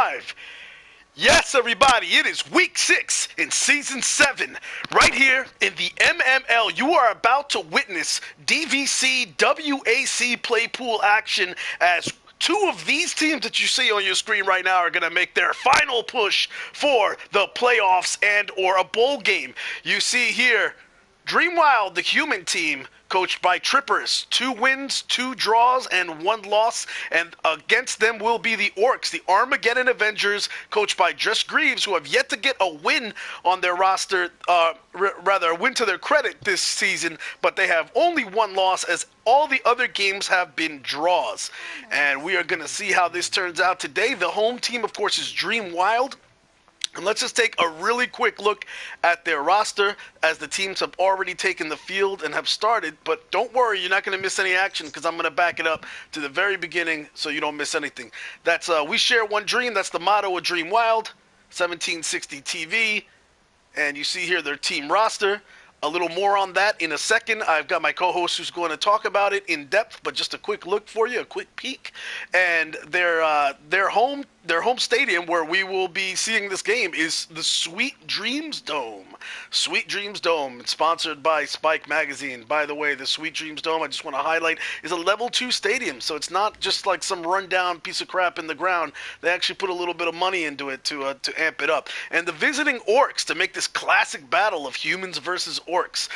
live. Yes, everybody, it is week 6 in season 7. Right here in the MML, you are about to witness DVC WAC play pool action as two of these teams that you see on your screen right now are going to make their final push for the playoffs and or a bowl game. You see here, Dreamwild, the human team, coached by triperis, 2 wins, 2 draws, and 1 loss. And against them will be the Orcs, the Armageddon Avengers, coached by JustGreaves, who have yet to get a win on their roster, rather a win to their credit this season, but they have only 1 loss as all the other games have been draws. And we are going to see how this turns out today. The home team, of course, is Dreamwild. And let's just take a really quick look at their roster as the teams have already taken the field and have started. But don't worry, you're not going to miss any action because I'm going to back it up to the very beginning so you don't miss anything. That's we share one dream. That's the motto of Dreamwild, 1760 TV. And you see here their team roster. A little more on that in a second. I've got my co-host who's going to talk about it in depth, but just a quick look for you, a quick peek. And their home stadium where we will be seeing this game is the Sweet Dreams Dome. Sweet Dreams Dome, sponsored by Spike Magazine. By the way, the Sweet Dreams Dome, I just want to highlight, is a level 2 stadium, so it's not just like some rundown piece of crap in the ground. They actually put a little bit of money into it to amp it up. And the visiting Orcs to make this classic battle of humans versus Orcs,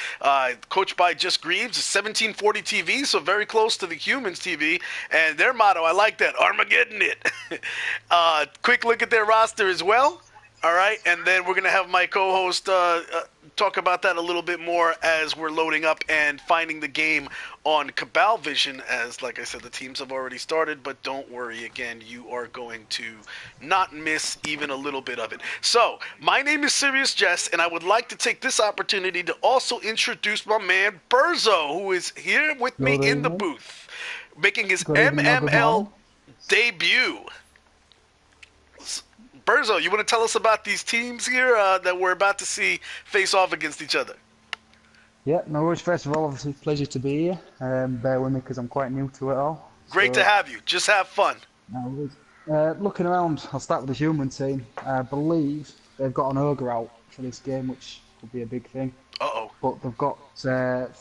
coached by JustGreaves, 1740 TV, so very close to the humans TV. And their motto, I like that, Armageddon it. Quick look at their roster as well. All right, and then we're going to have my co-host talk about that a little bit more as we're loading up and finding the game on Cabal Vision as, like I said, the teams have already started, but don't worry, again, you are going to not miss even a little bit of it. So, my name is Serious Jest, and I would like to take this opportunity to also introduce my man, Berzo, who is here with me in the booth, making his MML debut. Berzo, you want to tell us about these teams here that we're about to see face off against each other? Yeah, no worries. First of all, obviously, pleasure to be here. Bear with me because I'm quite new to it all. Great to have you. Just have fun. No worries. Looking around, I'll start with the human team. I believe they've got an ogre out for this game, which could be a big thing. Uh-oh. But they've got 3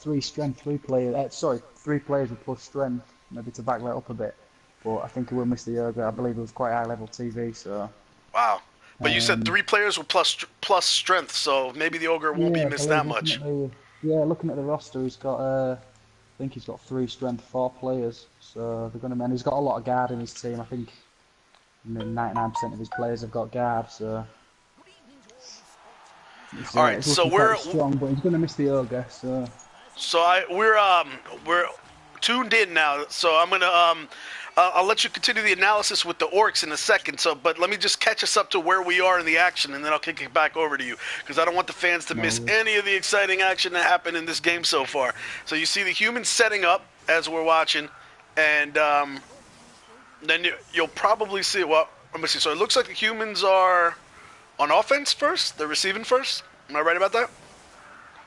players with plus strength, maybe to back that up a bit. But I think he will miss the ogre. I believe it was quite high-level TV, so... Wow. But you said 3 players with plus strength, so maybe the ogre won't be missed that much. Looking at the roster, he's got, I think he's got 3 strength, 4 players. So they're going to, and he's got a lot of guard in his team. I think 99% of his players have got guard. So. All right, so we're strong, but he's going to miss the ogre. So. We're tuned in now. So I'm gonna I'll let you continue the analysis with the Orcs in a second. So, but let me just catch us up to where we are in the action, and then I'll kick it back over to you because I don't want the fans to miss any of the exciting action that happened in this game so far. So you see the humans setting up as we're watching, and then you'll probably see. Well, let me see. So it looks like the humans are on offense first. They're receiving first. Am I right about that?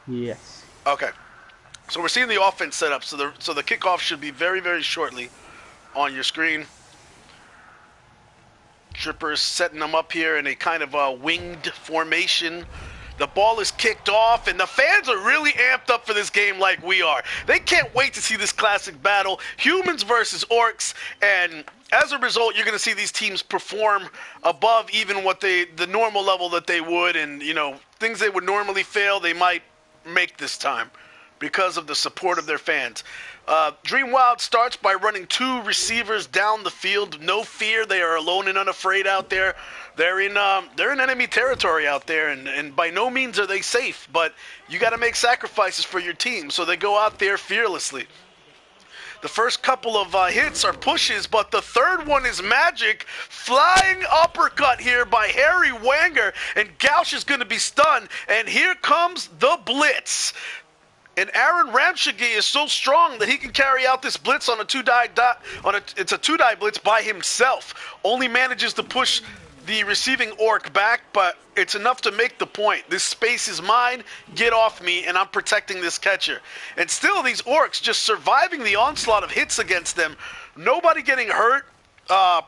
Yes. Okay. So we're seeing the offense set up. So the kickoff should be very, very shortly on your screen. Trippers setting them up here in a kind of a winged formation. The ball is kicked off, and the fans are really amped up for this game like we are. They can't wait to see this classic battle, humans versus Orcs, and as a result, you're going to see these teams perform above even what the normal level that they would, and, you know, things they would normally fail, they might make this time because of the support of their fans. Dreamwild starts by running 2 receivers down the field. No fear, they are alone and unafraid out there. They're in enemy territory out there, and by no means are they safe. But you got to make sacrifices for your team, so they go out there fearlessly. The first couple of hits are pushes, but the third one is magic. Flying uppercut here by Harry Wanger, and Gauch is going to be stunned. And here comes the blitz. And Aaron Ramshagi is so strong that he can carry out this blitz on a 2-die it's a 2-die blitz by himself. Only manages to push the receiving orc back, but it's enough to make the point. This space is mine, get off me, and I'm protecting this catcher. And still, these orcs just surviving the onslaught of hits against them. Nobody getting hurt.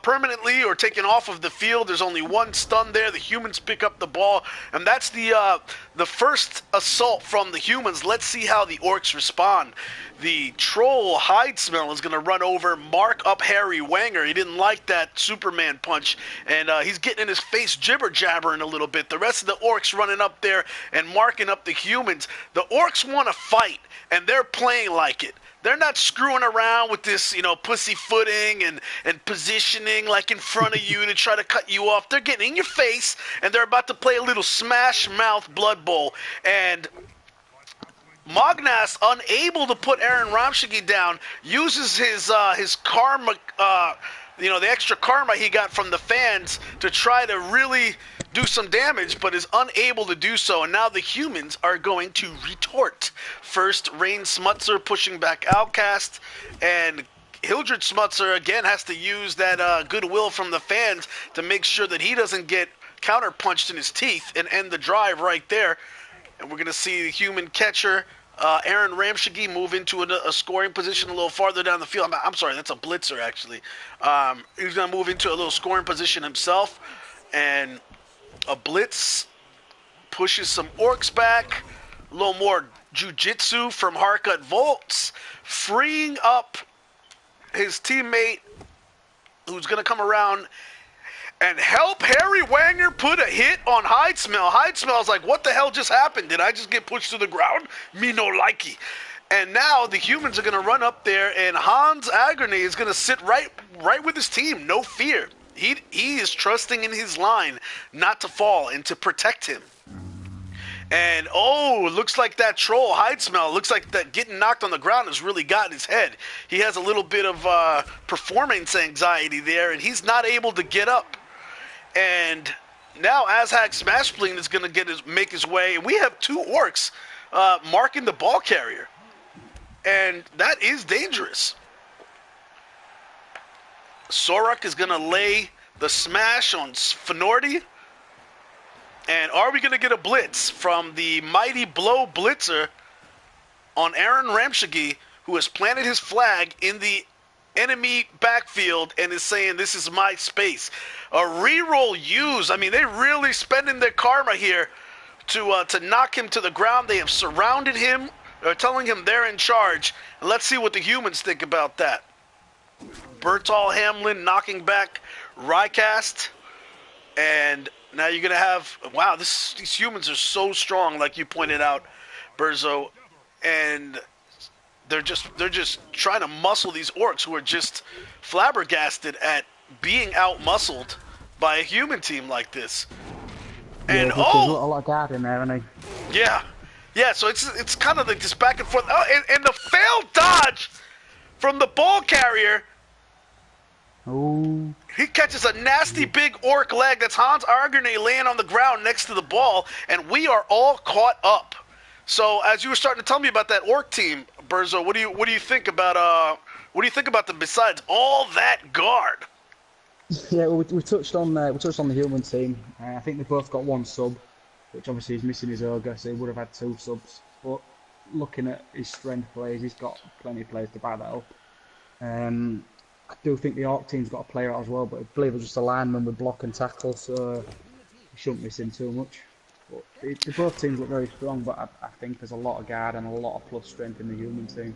permanently or taken off of the field. There's only one stun there. The humans pick up the ball, and that's the first assault from the humans. Let's see how the orcs respond. The troll hide smell is going to run over, mark up Harry Wanger. He didn't like that Superman punch, and he's getting in his face jibber jabbering a little bit. The rest of the orcs running up there and marking up the humans. The orcs want to fight, and they're playing like it. They're not screwing around with this, pussyfooting and positioning like in front of you to try to cut you off. They're getting in your face, and they're about to play a little Smash Mouth Blood Bowl. And Magnas, unable to put Aaron Ramshigi down, uses his karma, the extra karma he got from the fans to try to really do some damage, but is unable to do so. And now the humans are going to retort. First, Rain Smutzer pushing back Outcast, and Hildred Smutzer again has to use that goodwill from the fans to make sure that he doesn't get counter-punched in his teeth and end the drive right there. And we're going to see the human catcher, Aaron Ramshigi, move into a scoring position a little farther down the field. I'm sorry, that's a blitzer, actually. He's going to move into a little scoring position himself. And a blitz pushes some orcs back. A little more jiu-jitsu from Harcut Volts, freeing up his teammate who's going to come around and help Harry Wanger put a hit on Hidesmell. Hidesmell's like, what the hell just happened? Did I just get pushed to the ground? Me no likey. And now the humans are going to run up there, and Hans Agrene is going to sit right with his team. No fear. He is trusting in his line not to fall and to protect him. And, looks like that troll, Hidesmell, looks like that getting knocked on the ground has really gotten his head. He has a little bit of performance anxiety there, and he's not able to get up. And now Azhag Smashbleen is going to make his way, and we have two orcs marking the ball carrier. And that is dangerous. Soruk is going to lay the smash on Fenorti. And are we going to get a blitz from the Mighty Blow Blitzer on Aaron Ramshigi, who has planted his flag in the enemy backfield and is saying, this is my space? A reroll used. I mean, they're really spending their karma here to knock him to the ground. They have surrounded him. They're telling him they're in charge. And let's see what the humans think about that. Bertal Hamlin knocking back Rycast. And now you're going to have, wow, these humans are so strong, like you pointed out, Berzo. And they're just trying to muscle these orcs who are just flabbergasted at being out-muscled by a human team like this. And there's a lot of guard in there, isn't he? Yeah, so it's kind of like this back and forth. Oh, and the failed dodge from the ball carrier. Oh. He catches a nasty big orc leg. That's Hans Agrene laying on the ground next to the ball, and we are all caught up. So as you were starting to tell me about that orc team, Berzo, what do you think about them besides all that guard? Yeah, well, we touched on the human team. I think they both got one sub, which obviously is missing his ogre, so he would have had two subs. But looking at his strength plays, he's got plenty of players to back that up. I do think the Orc team's got a player out as well, but I believe it's just a lineman with block and tackle, so he shouldn't miss him too much. But both teams look very strong, but I think there's a lot of guard and a lot of plus strength in the human team.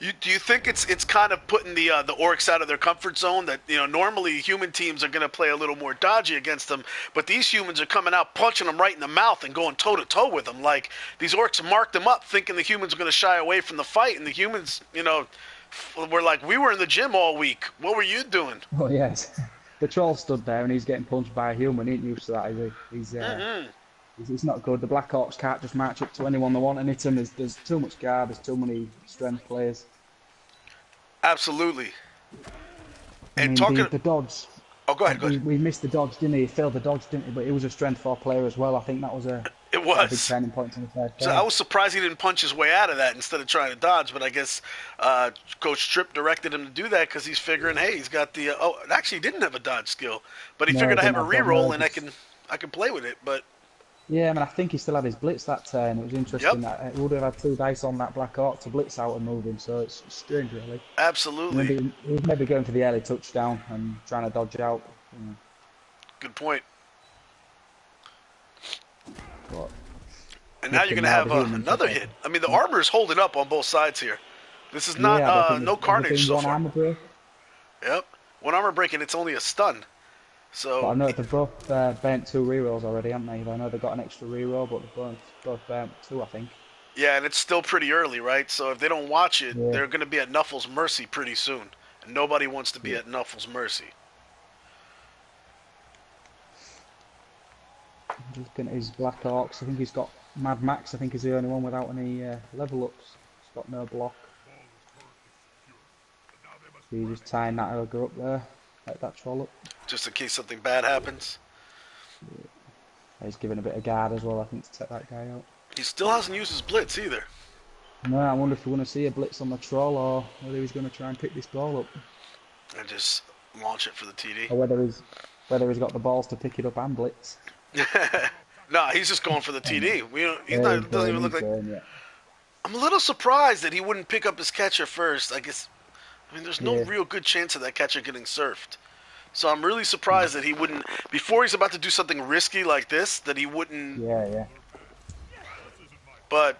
Do you think it's kind of putting the orcs out of their comfort zone? That normally human teams are going to play a little more dodgy against them, but these humans are coming out punching them right in the mouth and going toe to toe with them. Like these orcs marked them up, thinking the humans are going to shy away from the fight, and the humans, we're like, we were in the gym all week. What were you doing? Oh yes, the troll stood there and he's getting punched by a human. He ain't used to that, is he? He's not good. The Black Orcs can't just march up to anyone they want and hit him. There's too much guard. There's too many strength players. Absolutely. And the dodge. Oh, go ahead. We missed the dodge, didn't he? He failed the dodge, didn't he? But he was a strength 4 player as well. I think that was a big turning point in the third. So I was surprised he didn't punch his way out of that instead of trying to dodge. But I guess Coach Tripp directed him to do that because he's figuring, hey, he's got the. Actually, he didn't have a dodge skill, but he figured I have a reroll and I can play with it. But Yeah, I mean, I think he still had his blitz that turn. It was Yep, interesting that he would have had 2 dice on that Black Hawk to blitz out and move him, so it's strange, really. absolutely. Maybe he was maybe going for the early touchdown and trying to dodge out. Good point. But And now you're looking going to now, have the humans have another got. hit. I mean, the armor is holding up on both sides here. This is not Yeah, I don't think no there's ever carnage been so one far. armor break. Yep. One armor break and it's only a stun. But I So know they've both burnt 2 rerolls already, haven't they? I know they've got an extra reroll, but they've both burnt 2, I think. yeah, and it's still pretty early, right? So if they don't watch it, Yeah, they're going to be at Nuffle's mercy pretty soon. And nobody wants to be yeah. at Nuffle's mercy. Just looking at his Black Hawks, I think he's got Mad Max. I think he's the only one without any level ups. He's got no block. So he's just tying that ogre up there, let that troll up. Just in case something bad happens. He's giving a bit of guard as well, I think, to take that guy out. He still hasn't used his blitz either. No, I wonder if we're going to see a blitz on the troll or whether he's going to try and pick this ball up. And just launch it for the TD. Or whether he's got the balls to pick it up and blitz. No, he's just going for the TD. He's Yeah, not. Doesn't even look like. yeah. I'm a little surprised that he wouldn't pick up his catcher first. I guess. I mean, there's no Yeah. real good chance of that catcher getting surfed. So I'm really surprised that he wouldn't, before he's about to do something risky like this, that he wouldn't. Yeah. But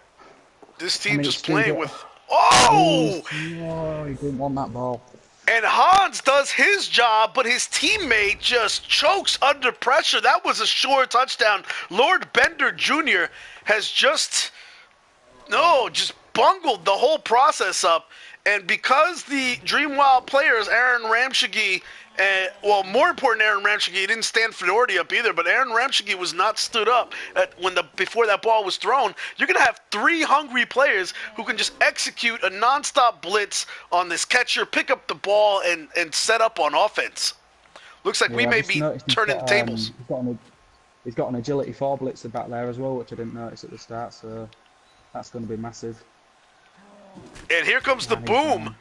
this I team mean, just it's still playing got. with. Oh! No, he didn't want that ball. And Hans does his job, but his teammate just chokes under pressure. That was a sure touchdown. Lord Bender Jr. has just bungled the whole process up. And because the Dreamwild players, Aaron Ramshigi, more important, Aaron Ramshigi, he didn't stand Fedority up either, but Aaron Ramshigi was not stood up before that ball was thrown. You're going to have 3 hungry players who can just execute a nonstop blitz on this catcher, pick up the ball, and set up on offense. Looks like we I may just be noticed turning the tables. He's got an agility 4 blitzer back there as well, which I didn't notice at the start, so that's going to be massive. And here comes the boom.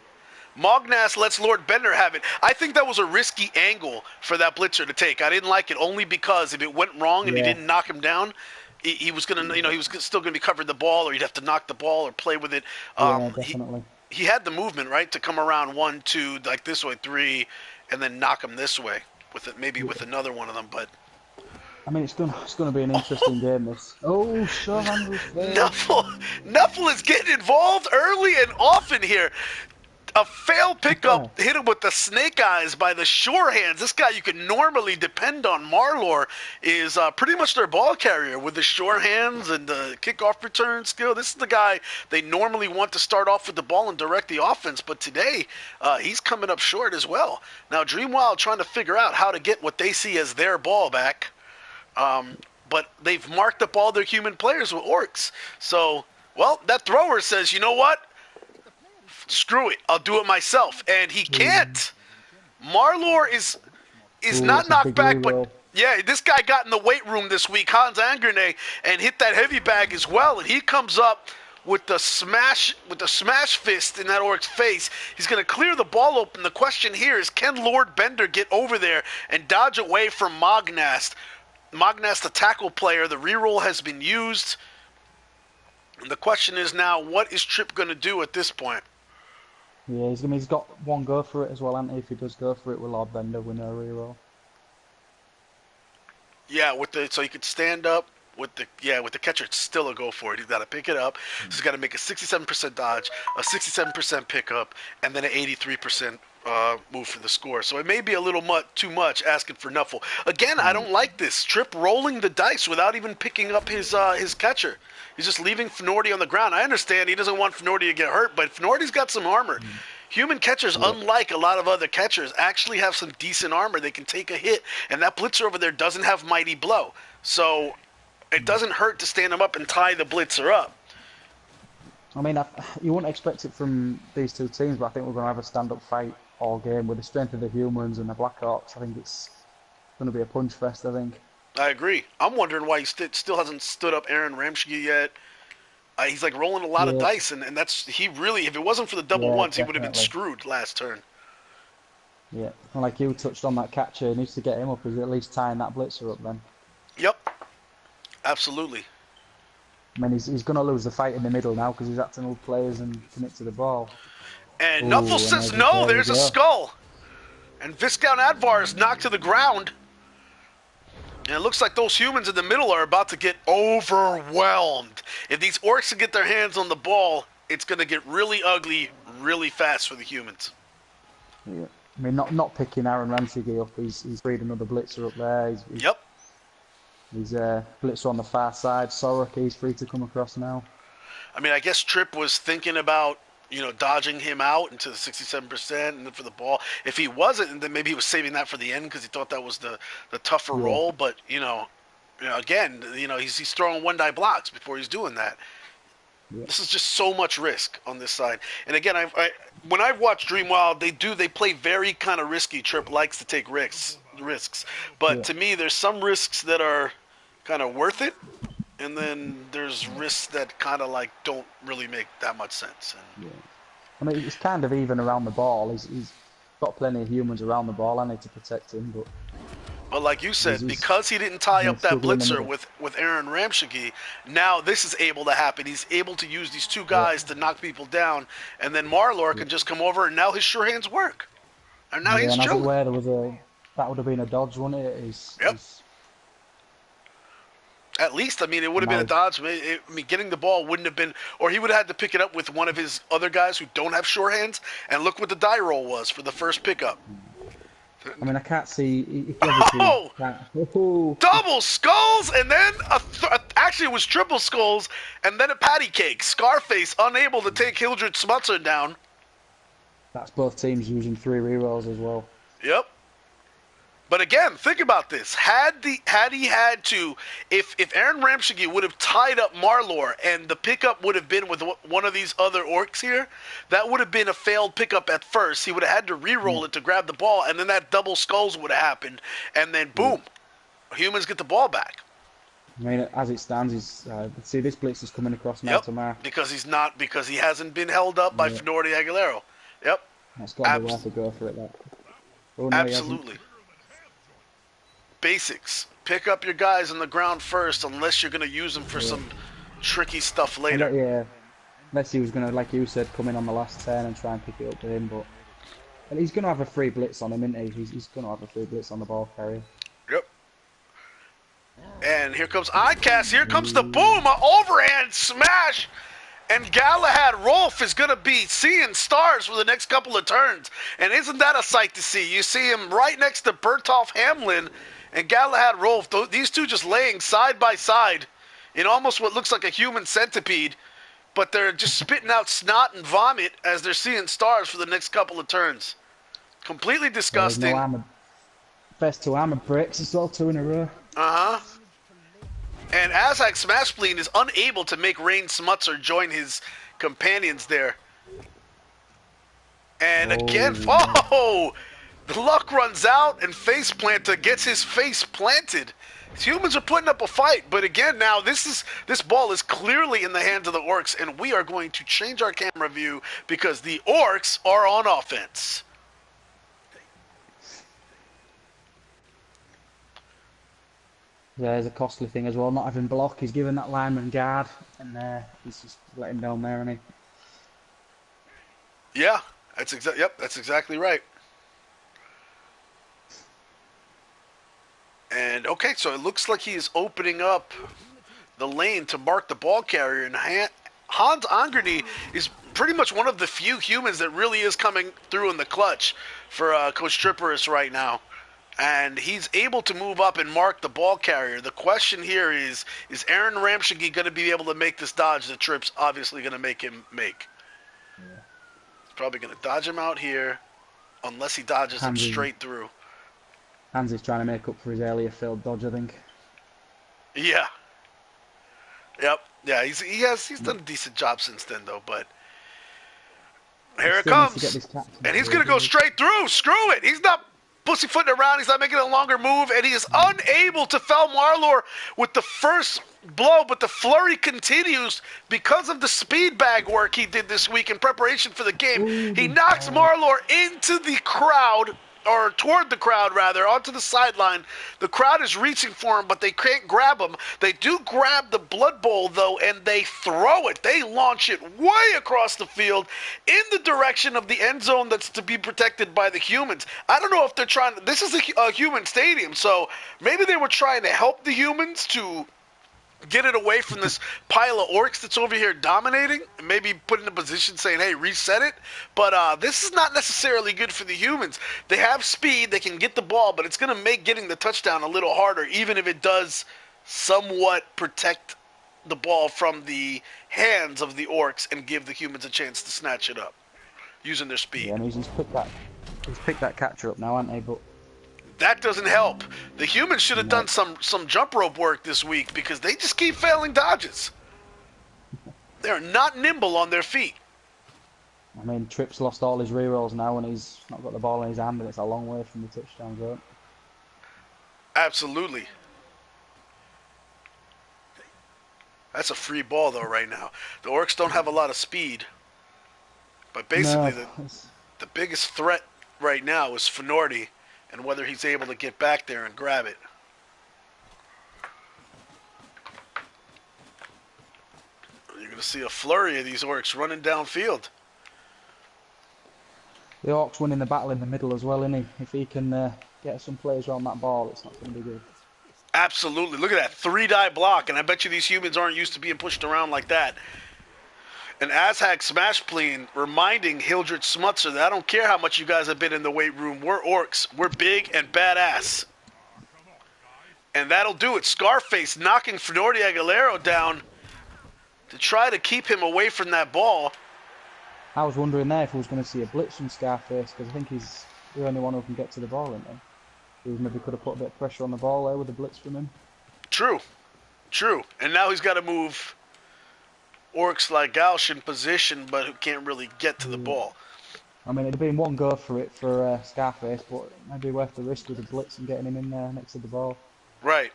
Mognas lets Lord Bender have it. I think that was a risky angle for that blitzer to take. I didn't like it only because if it went wrong and he didn't knock him down, he was gonna, he was still gonna be covering the ball, or he'd have to knock the ball or play with it. Yeah, definitely. He had the movement, right, to come around 1, 2, like this way, 3, and then knock him this way with it, maybe with another one of them. But I mean, it's gonna be an interesting game. This. Oh, shove handles there. Nuffle is getting involved early and often here. A failed pickup hit him with the snake eyes by the sure hands. This guy you can normally depend on, Marlor, is pretty much their ball carrier with the sure hands and the kickoff return skill. This is the guy they normally want to start off with the ball and direct the offense, but today he's coming up short as well. Now Dreamwild trying to figure out how to get what they see as their ball back, but they've marked up all their human players with orcs. So, well, that thrower says, you know what? Screw it, I'll do it myself. And he can't. Marlor is not knocked back, but yeah, this guy got in the weight room this week, Hans Angernay, and hit that heavy bag as well. And he comes up with the smash fist in that orc's face. He's going to clear the ball open. The question here is, can Lord Bender get over there and dodge away from Mognast? Mognast, the tackle player, the reroll has been used. And the question is now, what is Trip going to do at this point? Yeah, he's got one go for it as well, hasn't he? If he does go for it with Lord Bender with no reroll. Yeah, so he could stand up with the catcher. It's still a go for it. He's got to pick it up. So he's got to make a 67% dodge, a 67% pickup, and then an 83% move for the score. So it may be a little too much asking for Nuffle. Again, I don't like this. Trip rolling the dice without even picking up his catcher. He's just leaving Fedority on the ground. I understand he doesn't want Fedority to get hurt, but Fedority's got some armor. Human catchers, unlike a lot of other catchers, actually have some decent armor. They can take a hit, and that blitzer over there doesn't have Mighty Blow. So it doesn't hurt to stand him up and tie the blitzer up. I mean, you wouldn't expect it from these two teams, but I think we're going to have a stand-up fight all game with the strength of the humans and the Blackhawks. I think it's going to be a punch fest, I think. I agree. I'm wondering why he still hasn't stood up Aaron Ramshigi yet. He's like rolling a lot of dice, and that's he really. If it wasn't for the double ones, he would have been screwed last turn. Yeah, and like you touched on that catcher, he needs to get him up. He's at least tying that blitzer up then. Yep. Absolutely. I mean, he's going to lose the fight in the middle now because he's had to move players and commit to the ball. And Ooh, Knuffles and says no, there we there's a go. skull. And Viscount Advar is knocked to the ground. And it looks like those humans in the middle are about to get overwhelmed. If these orcs can get their hands on the ball, it's going to get really ugly really fast for the humans. Yeah. I mean, not picking Aaron Ramsey up. He's freed another blitzer up there. Yep. He's blitzer on the far side. Sorok, he's free to come across now. I mean, I guess Tripp was thinking about, dodging him out into the 67% and then for the ball. If he wasn't, then maybe he was saving that for the end because he thought that was the tougher role. But, again, he's throwing one-die blocks before he's doing that. Yeah. This is just so much risk on this side. And again, when I've watched Dreamwild, they play very kind of risky. Tripp likes to take risks. But to me, there's some risks that are kind of worth it. And then there's risks that kind of don't really make that much sense. And, I mean, it's kind of even around the ball. He's got plenty of humans around the ball. I need to protect him, but like you said, because he didn't tie up that blitzer with Aaron Ramshigi, now this is able to happen. He's able to use these two guys to knock people down, and then Marlor can just come over, and now his sure hands work. And now he's chilling. That would have been a dodge, wouldn't it? Yep. At least, I mean, it would have been a dodge. I mean, getting the ball wouldn't have been, or he would have had to pick it up with one of his other guys who don't have sure hands. And look what the die roll was for the first pickup. I mean, I can't see. Double skulls, and then actually it was triple skulls, and then a patty cake. Scarface unable to take Hildred Smutzer down. That's both teams using 3 rerolls as well. Yep. But again, think about this. Had he had to, if Aaron Ramshigi would have tied up Marlor and the pickup would have been with one of these other orcs here, that would have been a failed pickup at first. He would have had to re-roll it to grab the ball, and then that double skulls would have happened, and then boom, humans get the ball back. I mean, as it stands, see this blitz is coming across now to Mark. Because he hasn't been held up by Fedor Aguilera. Yep. That's got to be worth a go for it. That. Oh, no, absolutely. Basics. Pick up your guys on the ground first, unless you're going to use them for some tricky stuff later. Unless he was going to, like you said, come in on the last turn and try and pick it up to him. But he's going to have a free blitz on him, isn't he? He's going to have a free blitz on the ball carrier. Yep. And here comes ICAST. Here comes the boom. An overhand smash. And Galahad Rolf is going to be seeing stars for the next couple of turns. And isn't that a sight to see? You see him right next to Bertolf Hamlin and Galahad Rolf. These two just laying side by side in almost what looks like a human centipede. But they're just spitting out snot and vomit as they're seeing stars for the next couple of turns. Completely disgusting. First 2 armor breaks as well, 2 in a row. Uh-huh. And Azak Smashspleen is unable to make Rain Smutzer join his companions there. And again, the luck runs out, and Face Planter gets his face planted. Humans are putting up a fight, but again, now this ball is clearly in the hands of the orcs, and we are going to change our camera view because the orcs are on offense. There's a costly thing as well, not having block. He's given that lineman guard, and he's just letting down there, isn't he? Yeah, that's exactly right. And okay, so it looks like he is opening up the lane to mark the ball carrier, and Hans Angerny is pretty much one of the few humans that really is coming through in the clutch for Coach Triperis right now. And he's able to move up and mark the ball carrier. The question here is Aaron Ramshigi going to be able to make this dodge that Tripp's obviously going to make him make? Yeah. He's probably going to dodge him out here, unless he dodges him straight through. Hans is trying to make up for his earlier failed dodge, I think. Yeah. Yep. Yeah, he's done a decent job since then, though, but here it comes. And he's going to go straight through. Screw it. He's not pussyfooting around. He's not making a longer move, and he is unable to fell Marlor with the first blow, but the flurry continues because of the speed bag work he did this week in preparation for the game. He knocks Marlor into the crowd, or toward the crowd rather, onto the sideline. The crowd is reaching for him, but they can't grab him. They do grab the blood bowl, though, and they throw it. They launch it way across the field in the direction of the end zone that's to be protected by the humans. I don't know if they're trying to... This is a human stadium, so maybe they were trying to help the humans to get it away from this pile of orcs that's over here dominating, and maybe put in a position saying, hey, reset it. But this is not necessarily good for the humans. They have speed, they can get the ball, but it's going to make getting the touchdown a little harder, even if it does somewhat protect the ball from the hands of the orcs and give the humans a chance to snatch it up using their speed. Yeah, and he's picked that catcher up now, hasn't he? But that doesn't help. The humans should have done some jump rope work this week because they just keep failing dodges. They're not nimble on their feet. I mean, Tripp's lost all his rerolls now and he's not got the ball in his hand and it's a long way from the touchdown zone. Absolutely. That's a free ball, though, right now. The orcs don't have a lot of speed. But basically, the biggest threat right now is Fenorti, and whether he's able to get back there and grab it. You're going to see a flurry of these orcs running downfield. The orcs winning the battle in the middle as well, isn't he? If he can get some players around that ball, it's not going to be good. Absolutely. Look at that 3-die block, and I bet you these humans aren't used to being pushed around like that. And Azhag Smash Clean reminding Hildred Smutzer that I don't care how much you guys have been in the weight room. We're orcs. We're big and badass. And that'll do it. Scarface knocking Fenorti Aguilera down to try to keep him away from that ball. I was wondering there if we was going to see a blitz from Scarface, because I think he's the only one who can get to the ball, isn't he? He maybe could have put a bit of pressure on the ball there with a blitz from him. True. True. And now he's got to move orcs like Gauch in position, but who can't really get to the ball. I mean, it'd have been one go for it for Scarface, but maybe worth the risk with the blitz and getting him in there next to the ball. Right.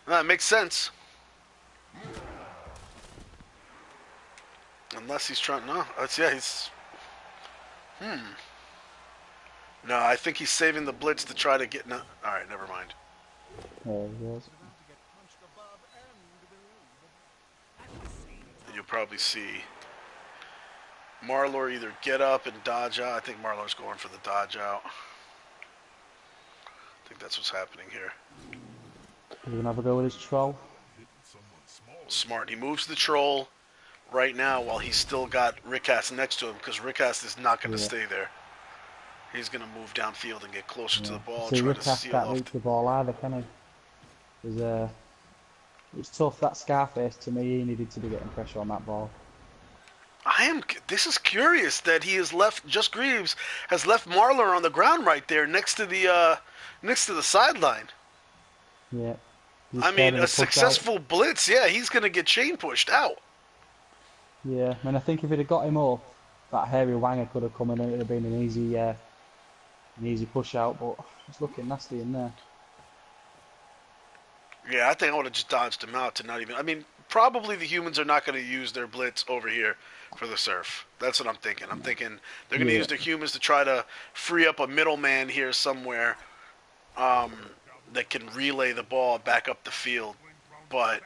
That makes sense. Unless he's trying... No, yeah, he's... No, I think he's saving the blitz to try to get... No. Alright, never mind. There he goes. You'll probably see Marlor either get up and dodge out. I think Marlor's going for the dodge out. I think that's what's happening here. He's going to have a go with his troll. Smart. He moves the troll right now while he's still got Rickhast next to him, because Rickhast is not going to stay there. He's going to move downfield and get closer to the ball. See, Try to Rickhast seal can't off. reach the ball either, can he? It's tough. That Scarface, to me, he needed to be getting pressure on that ball. This is curious that he has left. JustGreaves has left Marler on the ground right there next to the sideline. Yeah. I mean, a successful blitz. Yeah, he's going to get chain pushed out. Yeah, I mean, I think if it had got him up, that hairy Wanger could have come in and it would have been an easy push out. But it's looking nasty in there. Yeah, I think I would have just dodged him out to not even... I mean, probably the humans are not going to use their blitz over here for the surf. That's what I'm thinking. I'm thinking they're going to use their humans to try to free up a middleman here somewhere that can relay the ball back up the field. But...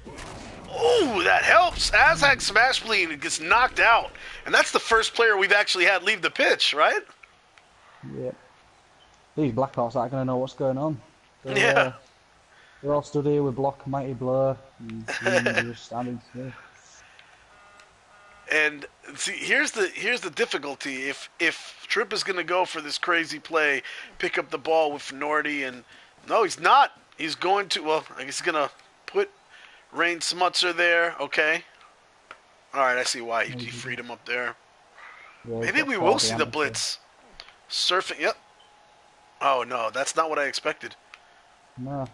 Ooh, that helps! Azhag Smashbleen gets knocked out. And that's the first player we've actually had leave the pitch, right? Yeah. These Blackhawks aren't going to know what's going on. Yeah. They're all stood here with Block, Mighty Blur, and they're just standing still. And see, here's the difficulty. If Tripp is going to go for this crazy play, pick up the ball with Fenorti, and no, he's not. He's going to. Well, I guess he's going to put Rain Smutzer there. Okay. All right, I see why he freed him up there. Yeah, maybe we will see the blitz surfing. Yep. Oh no, that's not what I expected. No.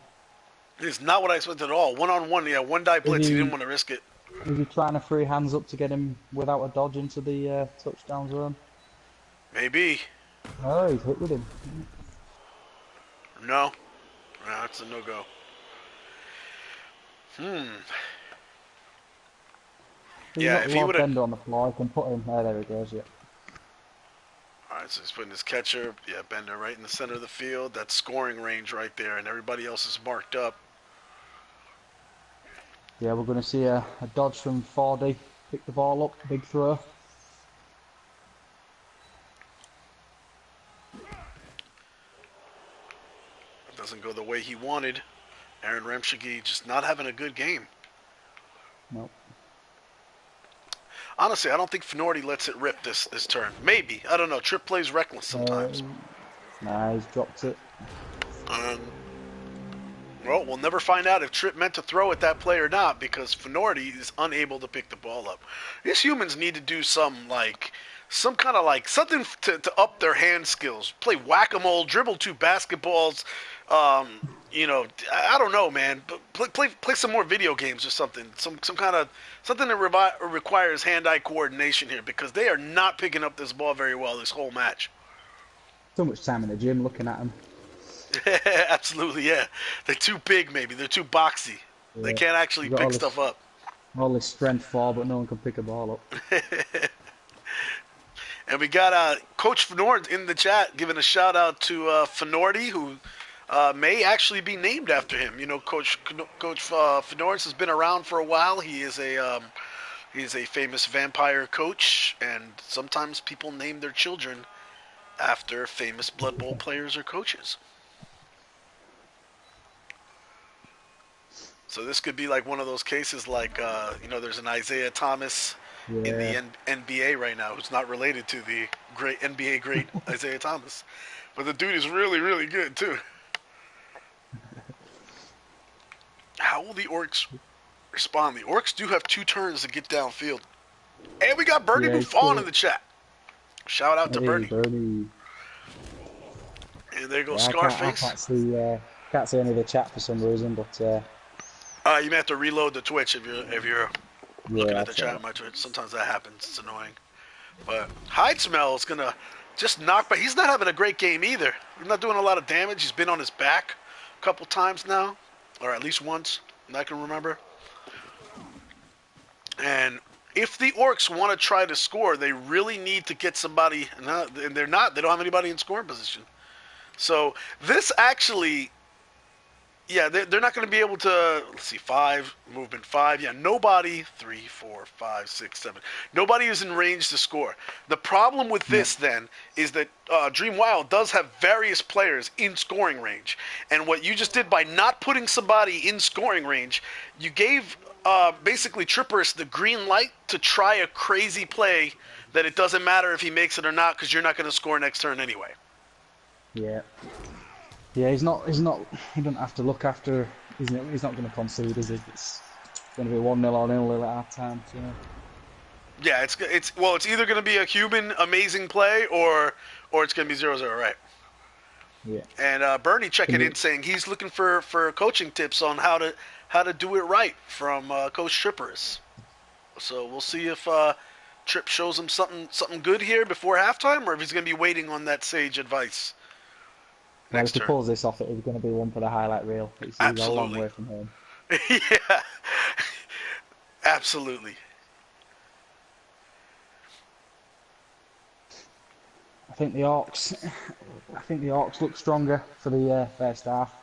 It's not what I expected at all. One-on-one, yeah, one-die blitz. He didn't want to risk it. Is he trying to free hands up to get him without a dodge into the touchdown zone? Maybe. Oh, he's hit with him. No. No, it's a no-go. Yeah, if he would have... on the floor, I can put him... Oh, there he goes, yeah. Alright, right, so he's putting his catcher, Bender right in the center of the field. That's scoring range right there, and everybody else is marked up. Yeah, we're going to see a dodge from 4D. Pick the ball up, big throw. Doesn't go the way he wanted. Aaron Remshighi just not having a good game. Nope. Honestly, I don't think Finorti lets it rip this turn. Maybe. I don't know. Tripp plays reckless sometimes. Nah, he's dropped it. Well, we'll never find out if Tripp meant to throw at that play or not because Finorti is unable to pick the ball up. These humans need to do some kind of something to up their hand skills. Play whack-a-mole, dribble 2 basketballs. I don't know, man. But play some more video games or something. Some kind of something that requires hand-eye coordination here because they are not picking up this ball very well this whole match. So much time in the gym looking at them. Absolutely, yeah. They're too big, maybe. They're too boxy. Yeah. They can't actually pick stuff up. All this strength for, but no one can pick a ball up. And we got Coach Fenord in the chat giving a shout-out to Finorti, who may actually be named after him. You know, Coach Fenord has been around for a while. He is a famous vampire coach, and sometimes people name their children after famous Blood Bowl players or coaches. So this could be like one of those cases there's an Isaiah Thomas in the NBA right now who's not related to the great NBA great Isaiah Thomas. But the dude is really, really good, too. How will the Orcs respond? The Orcs do have 2 turns to get downfield. And we got Bernie Buffon in the chat. Shout out to Bernie. And there goes Scarface. I can't see any of the chat for some reason, but... you may have to reload the Twitch if you're looking at the chat on my Twitch. Sometimes that happens. It's annoying. But Hide Smell is going to just knock back. He's not having a great game either. He's not doing a lot of damage. He's been on his back a couple times now, or at least once, I can remember. And if the Orcs want to try to score, they really need to get somebody, and they're not. They don't have anybody in scoring position. So this actually... Yeah, they're not going to be able to, let's see, 5, movement 5. Yeah, nobody, 3, 4, 5, 6, 7. Nobody is in range to score. The problem with this, then, is that Dream Wild does have various players in scoring range. And what you just did by not putting somebody in scoring range, you gave basically Trippers the green light to try a crazy play that it doesn't matter if he makes it or not because you're not going to score next turn anyway. Yeah. Yeah, he's not. He doesn't have to look after. He's not going to concede, is he? It's going to be 1-0 or 0 at half time. So. Yeah, it's either going to be a human amazing play or it's going to be 0-0, right? Yeah. And Bernie checking in saying he's looking for coaching tips on how to do it right from Coach Trippers. So we'll see if Tripp shows him something good here before halftime, or if he's going to be waiting on that sage advice. Well, if he pulls this off, it is going to be one for the highlight reel. He's a long way from home. Yeah, absolutely. I think the Orcs look stronger for the first half.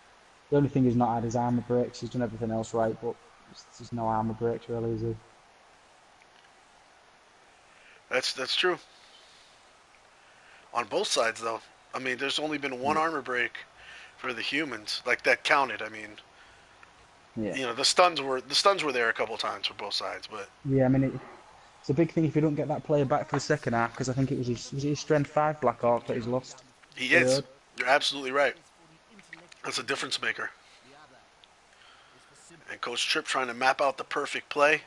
The only thing he's not had is armour breaks. He's done everything else right, but there's no armour breaks really, is he? That's true. On both sides, though. I mean, there's only been 1 armor break for the humans. Like, that counted. I mean, the stuns were there a couple times for both sides, but yeah, I mean, it's a big thing if you don't get that player back for the second half because I think it was his strength 5 Black Hawk that he's lost. He is. You're absolutely right. That's a difference maker. And Coach Tripp trying to map out the perfect play.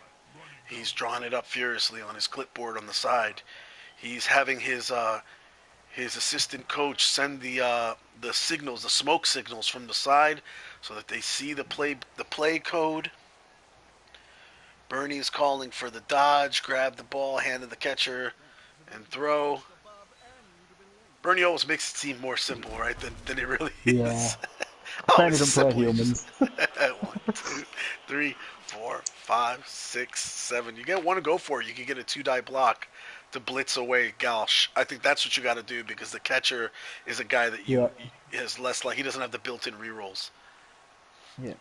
He's drawing it up furiously on his clipboard on the side. He's having his assistant coach send the signals, the smoke signals from the side so that they see the play code. Bernie's calling for the dodge, grab the ball, hand to the catcher, and throw. Bernie always makes it seem more simple, right, than it really is. Yeah. Bernie doesn't play humans. 1, 2, 3, 4, 5, 6, 7. You get one to go for it. You can get a 2-die block the blitz away, Galsh. I think that's what you got to do because the catcher is a guy that is less like he doesn't have the built-in rerolls. Yeah.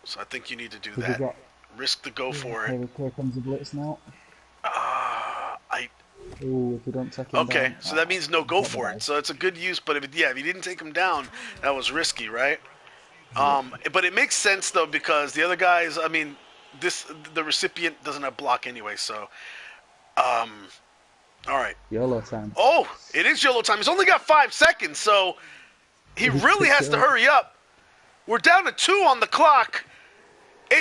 So I think you need to do that. Risk the go for it. Here comes the blitz now. Ooh, if you don't take him down. Okay, so that means no go for it. So it's a good use, but if you didn't take him down, that was risky, right? But it makes sense though because the other guys, I mean, the recipient doesn't have block anyway, so all right. YOLO time. Oh, it is YOLO time. He's only got 5 seconds, so he really has to hurry up. We're down to 2 on the clock.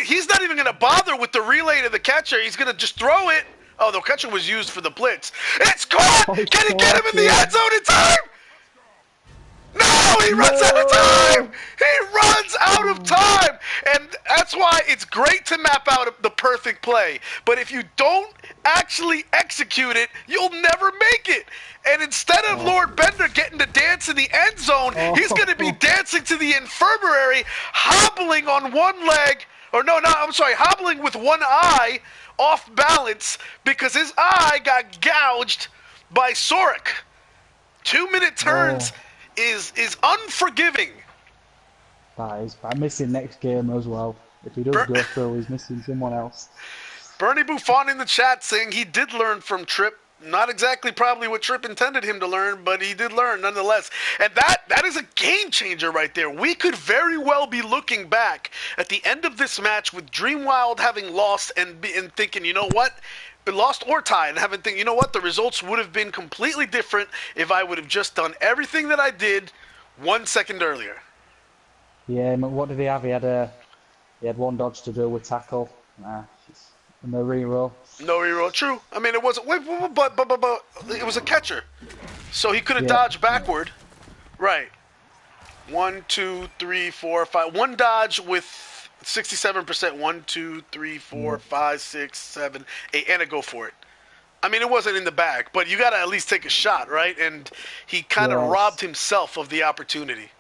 He's not even going to bother with the relay to the catcher. He's going to just throw it. Oh, the catcher was used for the blitz. It's caught! Can he get him in the end zone in time? No, he runs out of time! He runs out of time! And that's why it's great to map out the perfect play. But if you don't actually execute it, you'll never make it. And instead of Lord Bender getting to dance in the end zone, he's going to be dancing to the infirmary, hobbling on one leg. Hobbling with one eye off balance because his eye got gouged by Soric. 2-minute turns is unforgiving. That is. I'm missing next game as well. If he does go through, he's missing someone else. Bernie Buffon in the chat saying he did learn from Tripp. Not exactly probably what Tripp intended him to learn, but he did learn nonetheless. And that is a game changer right there. We could very well be looking back at the end of this match with Dreamwild having lost and thinking, you know what? Lost or tied, and having thinking, you know what? The results would have been completely different if I would have just done everything that I did 1 second earlier. Yeah, what did he have? He had one dodge to do with tackle. No reroll. No reroll. True. I mean, it wasn't. But it was a catcher, so he could have dodged backward. Right. 1, 2, 3, 4, 5. One dodge with 67%. 1, 2, 3, 4, 5, 6, 7, 8, and a go for it. I mean, it wasn't in the bag, but you got to at least take a shot, right? And he kind of robbed himself of the opportunity.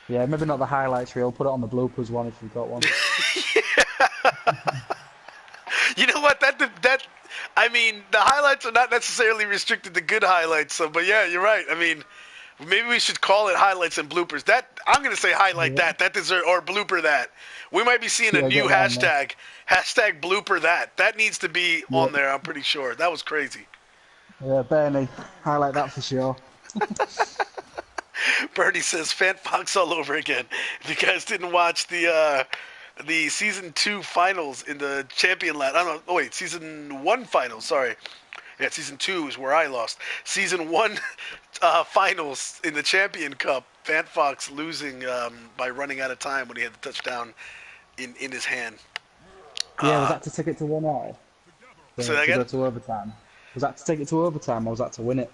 Yeah, maybe not the highlights reel. Put it on the bloopers one if you've got one. You know what? I mean, the highlights are not necessarily restricted to good highlights. So, but yeah, you're right. I mean, maybe we should call it highlights and bloopers. I'm gonna say highlight that deserves, or blooper that. We might be seeing a new hashtag. Hashtag blooper that. That needs to be on there. I'm pretty sure. That was crazy. Yeah, Bernie, highlight that for sure. Bernie says Fan Fox all over again. If you guys didn't watch the season 2 finals in the champion last, I don't know. Oh wait, season 1 finals. Sorry, yeah, season 2 is where I lost. Season 1 finals in the Champion Cup. Fan Fox losing by running out of time when he had the touchdown in his hand. Yeah, was that to take it to 1-0? So that to go to overtime. Was that to take it to overtime, or was that to win it?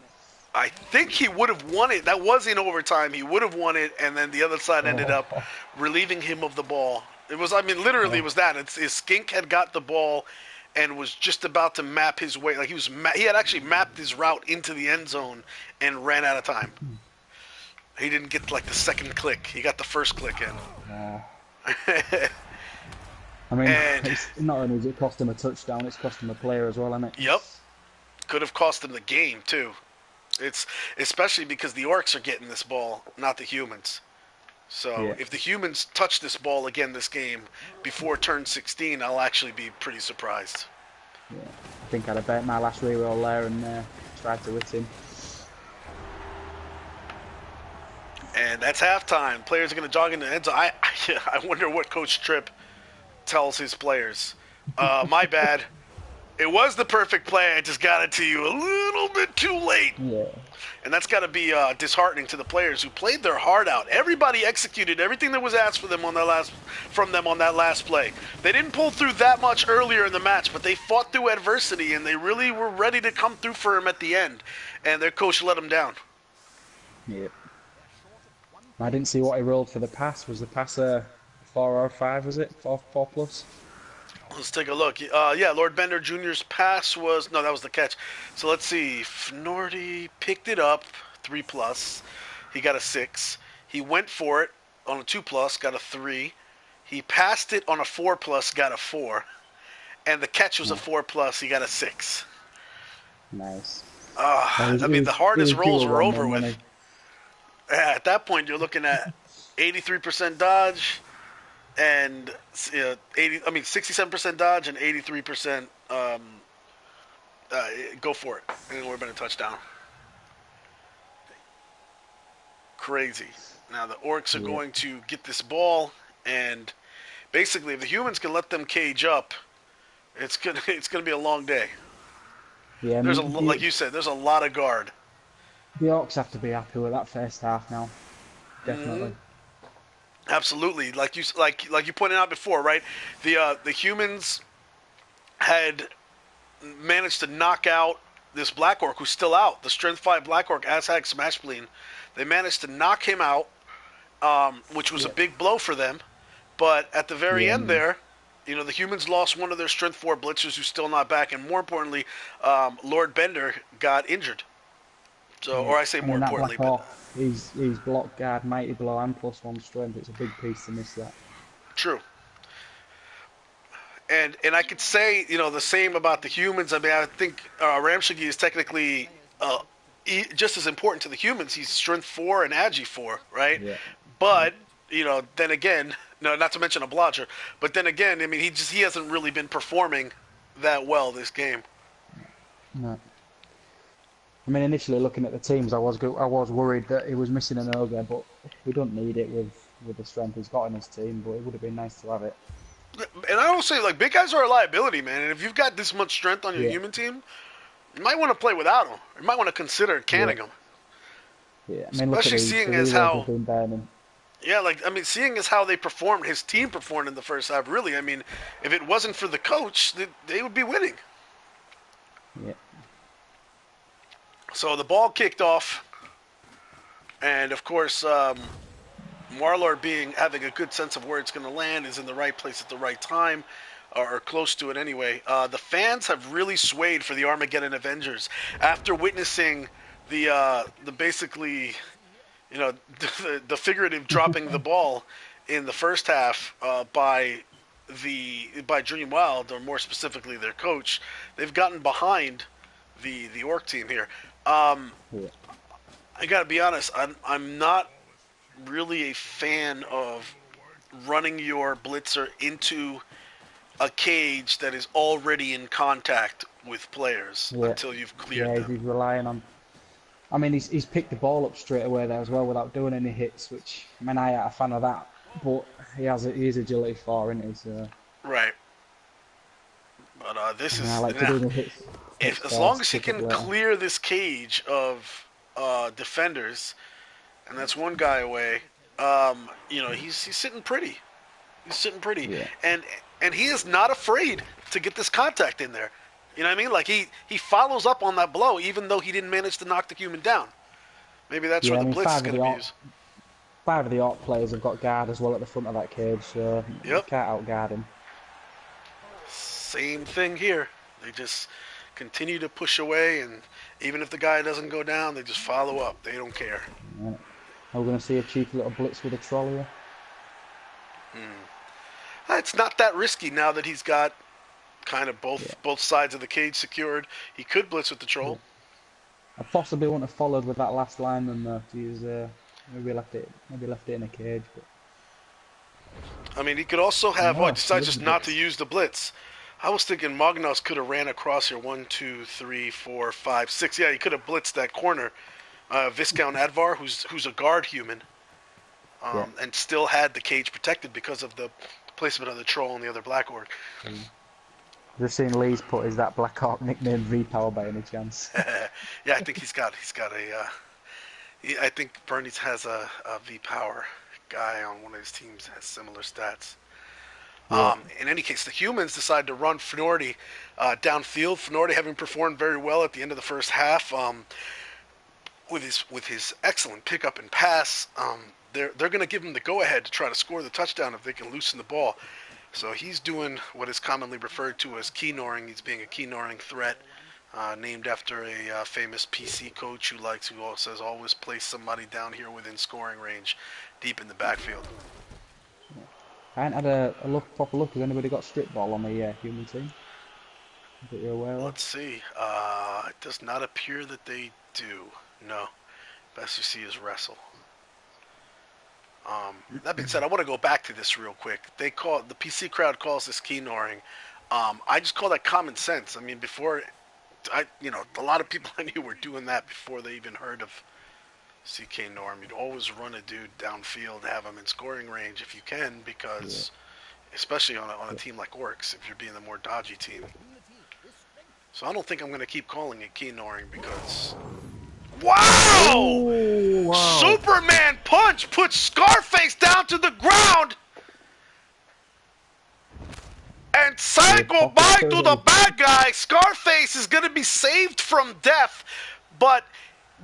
I think he would have won it. That was in overtime. He would have won it, and then the other side ended up relieving him of the ball. It was, I mean, literally it was that. His skink had got the ball and was just about to map his way. Like he had actually mapped his route into the end zone and ran out of time. He didn't get like the second click. He got the first click in. I mean, it's not only does it cost him a touchdown, it's cost him a player as well, isn't it? Yep. Could have cost him the game too. It's especially because the orcs are getting this ball, not the humans. So if the humans touch this ball again this game before turn 16, I'll actually be pretty surprised. Yeah, I think I'd have bet my last reroll there and tried to hit him. And that's halftime. Players are going to jog in the end zone. I wonder what Coach Tripp tells his players. My bad. It was the perfect play. I just got it to you a little bit too late. Yeah. And that's got to be disheartening to the players who played their heart out. Everybody executed everything that was asked from them on that last play. They didn't pull through that much earlier in the match, but they fought through adversity, and they really were ready to come through for him at the end. And their coach let them down. Yeah. I didn't see what he rolled for the pass. Was the pass a 4 or 5, was it? 4 plus? Let's take a look. Yeah, Lord Bender Jr.'s pass was... No, that was the catch. So let's see. Fnorty picked it up, 3 plus. He got a 6. He went for it on a 2 plus, got a 3. He passed it on a 4 plus, got a 4. And the catch was a 4 plus, he got a 6. Nice. I mean, the He hardest was due rolls a were one over then, with. wasn't Yeah, at that point, you're looking at 83% dodge and 67% dodge and 83% go for it. And it would have been a touchdown. Crazy. Now the orcs are he? Yeah. going to get this ball, and basically, if the humans can let them cage up, it's gonna be a long day. Yeah, I There's mean, like you said, there's a lot of guard. the Orcs have to be happy with that first half now. Definitely. Absolutely, like you pointed out before, right? The humans had managed to knock out this Black Orc who's still out. The Strength 5 Black Orc, Azhag Smashspleen. They managed to knock him out, which was a Yeah. big blow for them. But at the very Yeah, I end mean, there, the humans lost one of their Strength 4 Blitzers who's still not back. And more importantly, Lord Bender got injured. So, yeah. or I say I more mean that importantly, Black but Hawk, he's block guard, mighty blow, and +1 strength. It's a big piece to miss that. true. And I could say the same about the humans. I mean, I think Ramshigi is technically just as important to the humans. He's strength 4 and agi 4, right? Yeah. Yeah. But then again, no, not to mention a blotcher. But then again, I mean, he hasn't really been performing that well this game. No. I mean, initially looking at the teams, I was worried that he was missing an ogre, but he don't need it with the strength he's got in his team. But it would have been nice to have it. And I will say, like, big guys are a liability, man. And if you've got this much strength on your Yeah. human team, you might want to play without them. You might want to consider Yeah. canning them. Yeah. I mean, look at Especially the seeing as reloads have how, been burning. yeah, like, I mean, seeing as how his team performed in the first half, really, I mean, if it wasn't for the coach, they would be winning. Yeah. So the ball kicked off, and of course, Marlor having a good sense of where it's going to land, is in the right place at the right time, or close to it anyway. The fans have really swayed for the Armageddon Avengers after witnessing the basically, the figurative dropping the ball in the first half by Dream Wild, or more specifically their coach. They've gotten behind the Orc team here. Yeah. I gotta be honest, I'm not really a fan of running your blitzer into a cage that is already in contact with players Yeah. until you've cleared Yeah. them. He's relying on. I mean, he's picked the ball up straight away there as well without doing any hits, which I mean, I ain't a fan of that. But he is agility 4, isn't he? So, Right. But this and I is like to now, do the hits as long first, as he pick up can later. clear this cage of defenders, and that's one guy away. He's sitting pretty. He's sitting pretty, Yeah. and he is not afraid to get this contact in there. You know what I mean? Like he follows up on that blow, even though he didn't manage to knock the human down. Maybe that's Yeah, where I the mean, blitz is going to be used. 5 of the Orc players have got guard as well at the front of that cage, so you Yep. can't outguard him. Same thing here. They just continue to push away, and even if the guy doesn't go down, they just follow up. They don't care. Right. Are we going to see a cheeky little blitz with a troll here? It's not that risky now that he's got kind of Yeah. both sides of the cage secured. He could blitz with the troll. I possibly wouldn't have followed with that last lineman though, to use maybe left it in a cage. But I mean, he could also have no, decide he just didn't not blitz. to use the blitz. I was thinking Magnos could have ran across here. 1, 2, 3, 4, 5, 6. Yeah, he could have blitzed that corner. Viscount Advar, who's a guard human, Yeah. and still had the cage protected because of the placement of the troll and the other Black Orc. Just seen Lee's put is that Black Hawk nicknamed V-Power by any chance? Yeah, I think he's got a. I think Bernie's has a V Power guy on one of his teams that has similar stats. Yeah. In any case, the humans decide to run Fnordy downfield. Fnordy having performed very well at the end of the first half, with his excellent pickup and pass. They're going to give him the go-ahead to try to score the touchdown if they can loosen the ball. So he's doing what is commonly referred to as keynoring. He's being a keynoring threat, named after a famous PC coach who says always place somebody down here within scoring range, deep in the backfield. I ain't had a proper look. Has anybody got strip ball on the human team that you're aware of? Let's see. It does not appear that they do. No. Best you see is wrestle. That being said, I want to go back to this real quick. The PC crowd calls this keynoring. I just call that common sense. I mean, before, a lot of people I knew were doing that before they even heard of CK Norm. You'd always run a dude downfield, have him in scoring range if you can, because, especially on a team like Orcs, if you're being the more dodgy team. So I don't think I'm going to keep calling it keynoring because... Wow! Ooh, wow! Superman punch puts Scarface down to the ground! And say goodbye to the bad guy. Scarface is going to be saved from death, but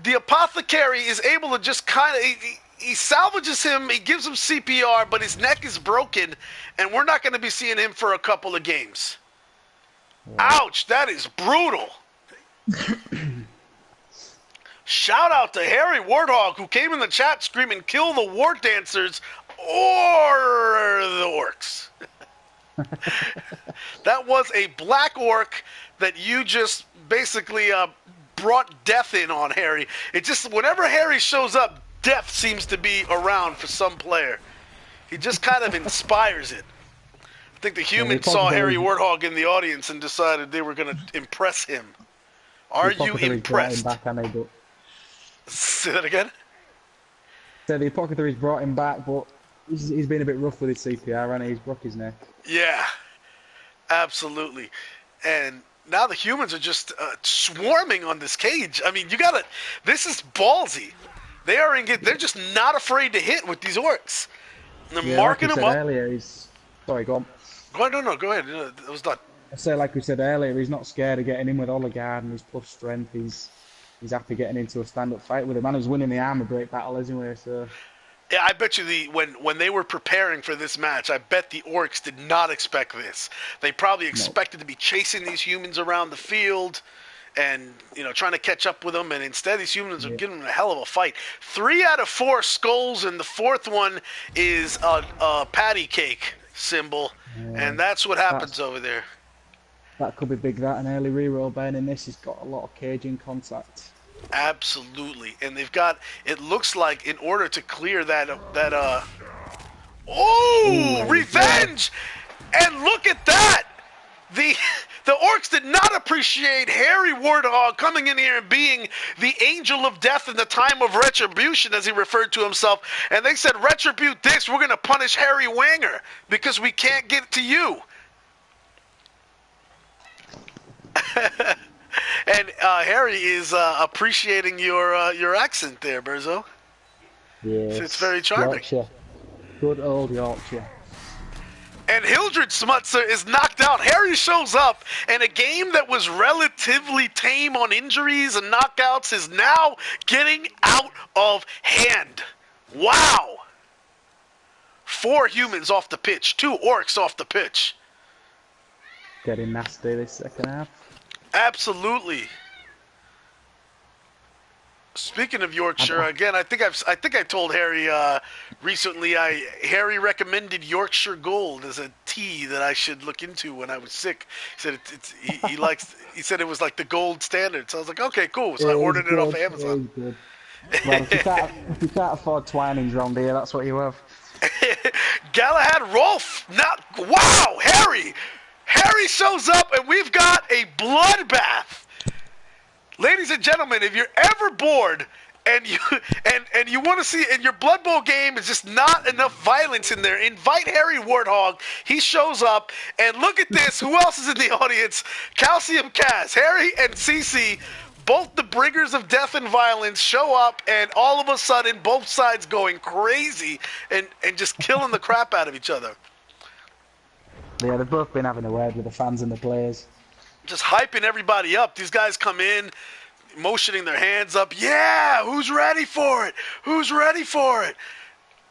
the apothecary is able to just kind of... He salvages him, he gives him CPR, but his neck is broken, and we're not going to be seeing him for a couple of games. Yeah. Ouch, that is brutal. Shout out to Harry Warthog, who came in the chat screaming, kill the war dancers or the orcs. That was a black orc that you just basically brought death in on Harry. It just, whenever Harry shows up, death seems to be around for some player. He just kind of inspires it. I think the humans saw Harry Warthog in the audience and decided they were going to impress him. Are you impressed? Say that again? So the apothecary's brought him back, but he's been a bit rough with his CPR, and he's broke his neck. Yeah, absolutely. And now the humans are just swarming on this cage. I mean, this is ballsy. They're just not afraid to hit with these orcs. And they're marking them up. Earlier, sorry, go on. Go ahead. It was not. I say, like we said earlier, he's not scared of getting in with Oligard and his plus strength. He's happy getting into a stand-up fight with a man who's winning the armor break battle anyway. So. Yeah, I bet you when they were preparing for this match, I bet the orcs did not expect this. They probably expected to be chasing these humans around the field and trying to catch up with them, and instead these humans are giving them a hell of a fight. 3 out of 4 skulls, and the 4th one is a patty cake symbol, and that's what happens over there. That could be big. That an early reroll banning this. He's got a lot of caging contact. Absolutely, and they've got. It looks like in order to clear that revenge, and look at that. The orcs did not appreciate Harry Warthog coming in here and being the angel of death in the time of retribution, as he referred to himself, and they said, retribute this. We're going to punish Harry Wanger because we can't get to you. And Harry is appreciating your accent there, Berzo. Yes. It's very charming. Yorkshire. Good old Yorkshire. And Hildred Smutzer is knocked out. Harry shows up, and a game that was relatively tame on injuries and knockouts is now getting out of hand. Wow. 4 humans off the pitch, 2 orcs off the pitch. Getting nasty this second half. Absolutely. Speaking of Yorkshire, again, I think I told Harry recently. Harry recommended Yorkshire Gold as a tea that I should look into when I was sick. He said he likes. He said it was like the gold standard. So I was like, okay, cool. So I ordered it off of Amazon. Well, if you can't afford Twinings round here, that's what you have. Galahad Rolf. Wow, Harry. Harry shows up, and we've got a bloodbath. Ladies and gentlemen, if you're ever bored and you want to see, and your Blood Bowl game is just not enough violence in there, invite Harry Warthog. He shows up, and look at this. Who else is in the audience? Calcium Kaz, Harry and CC, both the bringers of death and violence, show up, and all of a sudden, both sides going crazy and just killing the crap out of each other. Yeah, they've both been having a word with the fans and the players. Just hyping everybody up. These guys come in, motioning their hands up. Yeah, who's ready for it? Who's ready for it?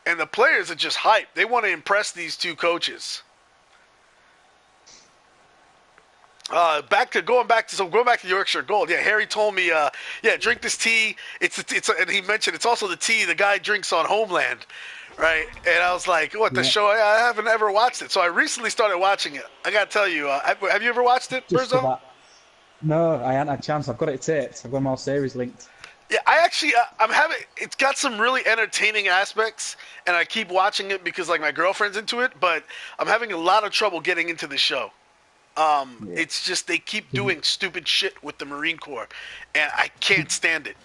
And the players are just hyped. They want to impress these 2 coaches. Going back to Yorkshire Gold. Yeah, Harry told me, drink this tea. And he mentioned it's also the tea the guy drinks on Homeland. Right, and I was like, "What the show? I haven't ever watched it." So I recently started watching it. I gotta tell you, have you ever watched it, Berzo? No, I hadn't had a chance. I've got it taped. I've got my series linked. Yeah, I actually, I'm having. It's got some really entertaining aspects, and I keep watching it because like my girlfriend's into it. But I'm having a lot of trouble getting into the show. Yeah. It's just they keep doing stupid shit with the Marine Corps, and I can't stand it.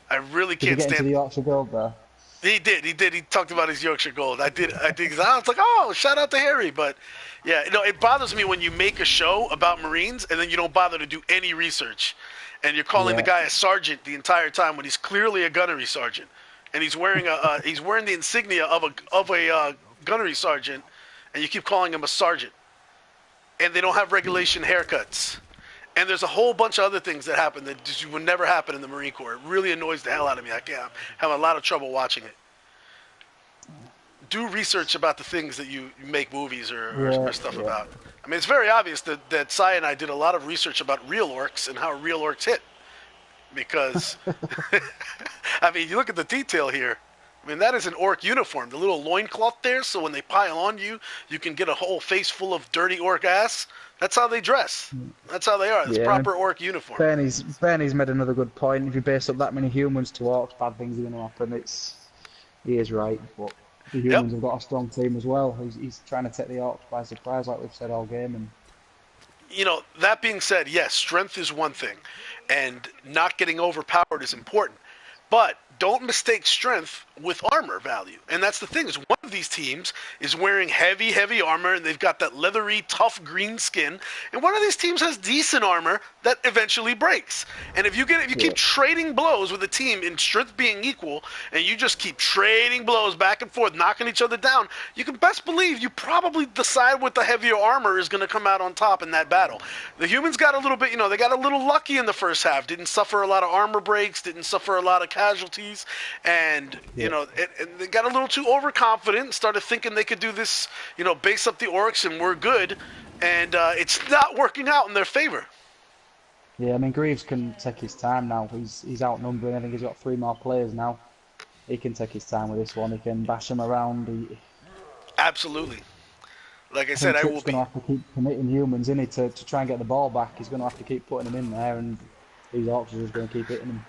I really Did you can't get into stand the it. Yorkshire Gold there? He did. He talked about his Yorkshire Gold. I did. I was like, oh, shout out to Harry. But yeah, it bothers me when you make a show about Marines and then you don't bother to do any research, and you're calling the Yeah. guy a sergeant the entire time when he's clearly a gunnery sergeant, and he's wearing he's wearing the insignia of a gunnery sergeant, and you keep calling him a sergeant, and they don't have regulation haircuts. And there's a whole bunch of other things that happen that just would never happen in the Marine Corps. It really annoys the hell out of me. I can't have a lot of trouble watching it. Do research about the things that you make movies or Yeah. stuff Yeah. about. I mean, it's very obvious that Cy and I did a lot of research about real orcs and how real orcs hit. Because, I mean, you look at the detail here. I mean, that is an orc uniform. The little loincloth there, so when they pile on you, you can get a whole face full of dirty orc ass. That's how they dress. That's how they are. It's Yeah. proper orc uniform. Bernie's made another good point. If you base up that many humans to orcs, bad things are going to happen. He is right, but the Yep. humans have got a strong team as well. He's trying to take the orcs by surprise, like we've said all game. And That being said, yes, strength is one thing, and not getting overpowered is important. But don't mistake strength with armor value. And that's the thing is one of these teams is wearing heavy, heavy armor, and they've got that leathery, tough green skin. And one of these teams has decent armor that eventually breaks. And if you keep trading blows with a team in strength being equal, and you just keep trading blows back and forth, knocking each other down, you can best believe you probably decide what the heavier armor is going to come out on top in that battle. The humans got a little bit, they got a little lucky in the first half. Didn't suffer a lot of armor breaks, didn't suffer a lot of casualties, and and they got a little too overconfident, started thinking they could do this, base up the orcs and we're good, and it's not working out in their favor. yeah, I mean Greaves can take his time now. He's outnumbered. I think he's got 3 more players now. He can take his time with this one. He can bash him around. Absolutely. Like I I said, think I will Trip's going be. to have to keep committing humans in it to try and get the ball back. He's going to have to keep putting them in there, and these orcs are just going to keep hitting him.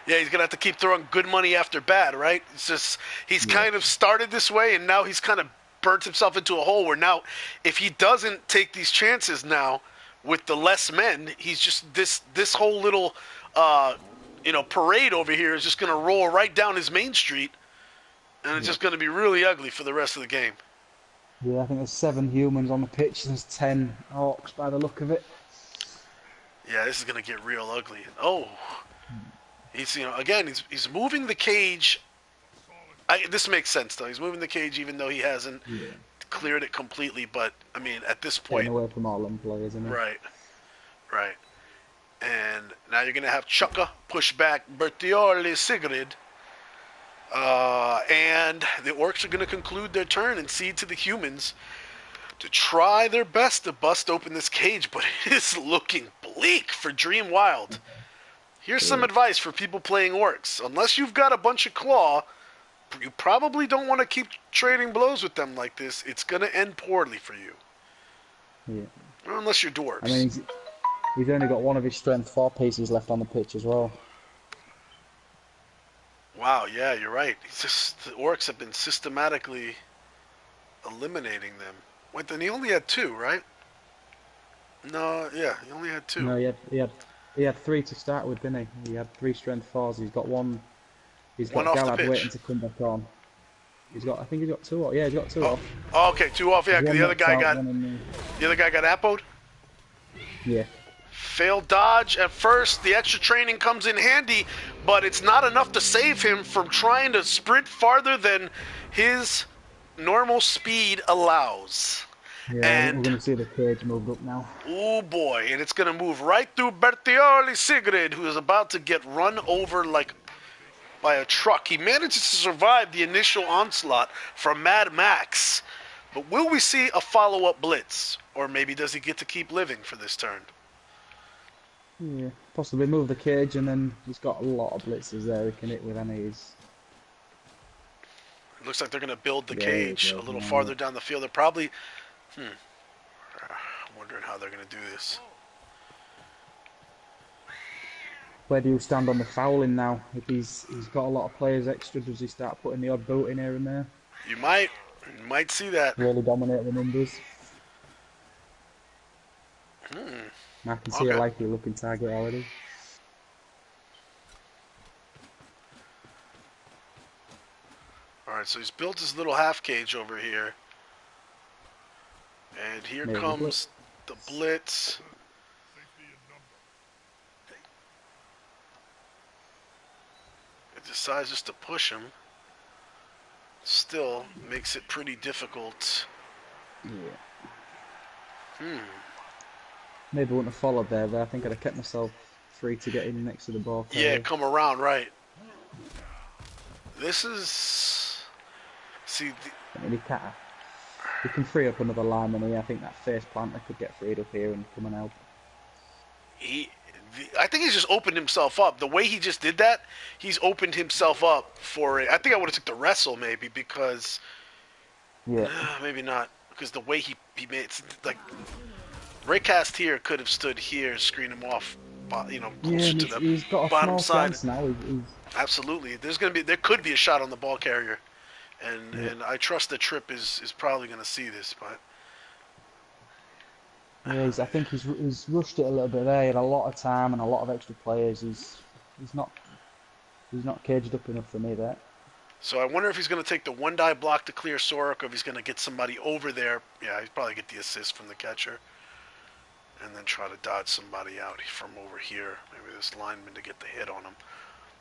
Yeah, he's gonna have to keep throwing good money after bad, right? It's just he's kind of started this way, and now he's kind of burnt himself into a hole where now, if he doesn't take these chances now with the less men, he's just this whole little parade over here is just gonna roll right down his main street, and it's just gonna be really ugly for the rest of the game. Yeah, I think there's 7 humans on the pitch. There's 10 orcs by the look of it. Yeah, this is gonna get real ugly. Oh, he's again he's moving the cage. This makes sense though. He's moving the cage even though he hasn't cleared it completely. But I mean, at this point, Getting away from all them players, isn't it? right. And now you're gonna have Chukka push back Bertioli Sigrid. And the orcs are going to conclude their turn and cede to the humans to try their best to bust open this cage, but it is looking bleak for Dream Wild. Here's some advice for people playing orcs. Unless you've got a bunch of claw, you probably don't want to keep trading blows with them like this. It's going to end poorly for you. Yeah. Unless you're dwarves. I mean, he's only got one of his strength 4 pieces left on the pitch as well. Wow, yeah, you're right. The orcs have been systematically eliminating them. Wait, then he only had 2, right? No, yeah, he only had 2. No, he had 3 to start with, didn't he? He had 3 strength 4s. He's got one. He's got One off the Galad pitch. waiting to come back on. I think he's got 2 off. Yeah, he's got 2 off. Oh, okay, 2 off. Yeah, 'cause the other guy got appoed. Yeah. Failed dodge at first. The extra training comes in handy, but it's not enough to save him from trying to sprint farther than his normal speed allows. Yeah, And we're going to see the cage moved up now. oh boy, and it's going to move right through Bertioli Sigrid, who is about to get run over like by a truck. He manages to survive the initial onslaught from Mad Max. But will we see a follow-up blitz? Or maybe does he get to keep living for this turn? Yeah, possibly move the cage, and then he's got a lot of blitzes there he can hit with any. It looks like they're going to build the Yeah, cage yeah, a little yeah. farther down the field. They're probably... I'm wondering how they're going to do this. where do you stand on the fouling now? If he's got a lot of players extra, does he start putting the odd boot in here and there? You might see that. Really dominate the numbers. I can see a likely looking target already. Alright, so he's built his little half cage over here. And here comes the blitz. It decides just to push him. Still makes it pretty difficult. Yeah. Maybe I wouldn't have followed there, but I think I'd have kept myself free to get in next to the ball. Yeah, come around, right. This is... See... I mean, he can free up another lineman here. I think that face planter could get freed up here and come and help. I think he's just opened himself up. The way he just did that, he's opened himself up for it. I think I would have took the wrestle maybe because... Yeah. Maybe not. Because the way he made it, like... Raycast here could have stood here, screen him off, you know, closer to the he's got a bottom small side. Now. Absolutely, there could be a shot on the ball carrier, and I trust that Tripp is probably going to see this, but yeah, I think he's rushed it a little bit there. He had a lot of time and a lot of extra players. He's not caged up enough for me there. So I wonder if he's going to take the one die block to clear Sorek, or if he's going to get somebody over there. Yeah, he'd probably get the assist from the catcher. And then try to dodge somebody out from over here. Maybe this lineman to get the hit on him.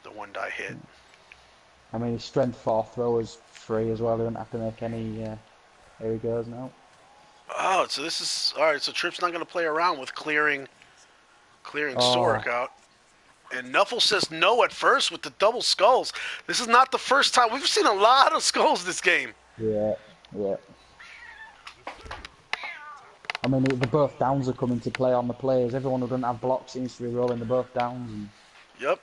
The one die hit. I mean, his strength 4 throw is free as well. He wouldn't have to make any... Here he goes now. Oh, so this is... Alright, so Tripp's not going to play around with clearing Sorek out. And Nuffle says no at first with the double skulls. This is not the first time. We've seen a lot of skulls this game. Yeah. I mean, the both downs are coming to play on the players. Everyone who doesn't have blocks seems to be rolling the both downs. And... Yep.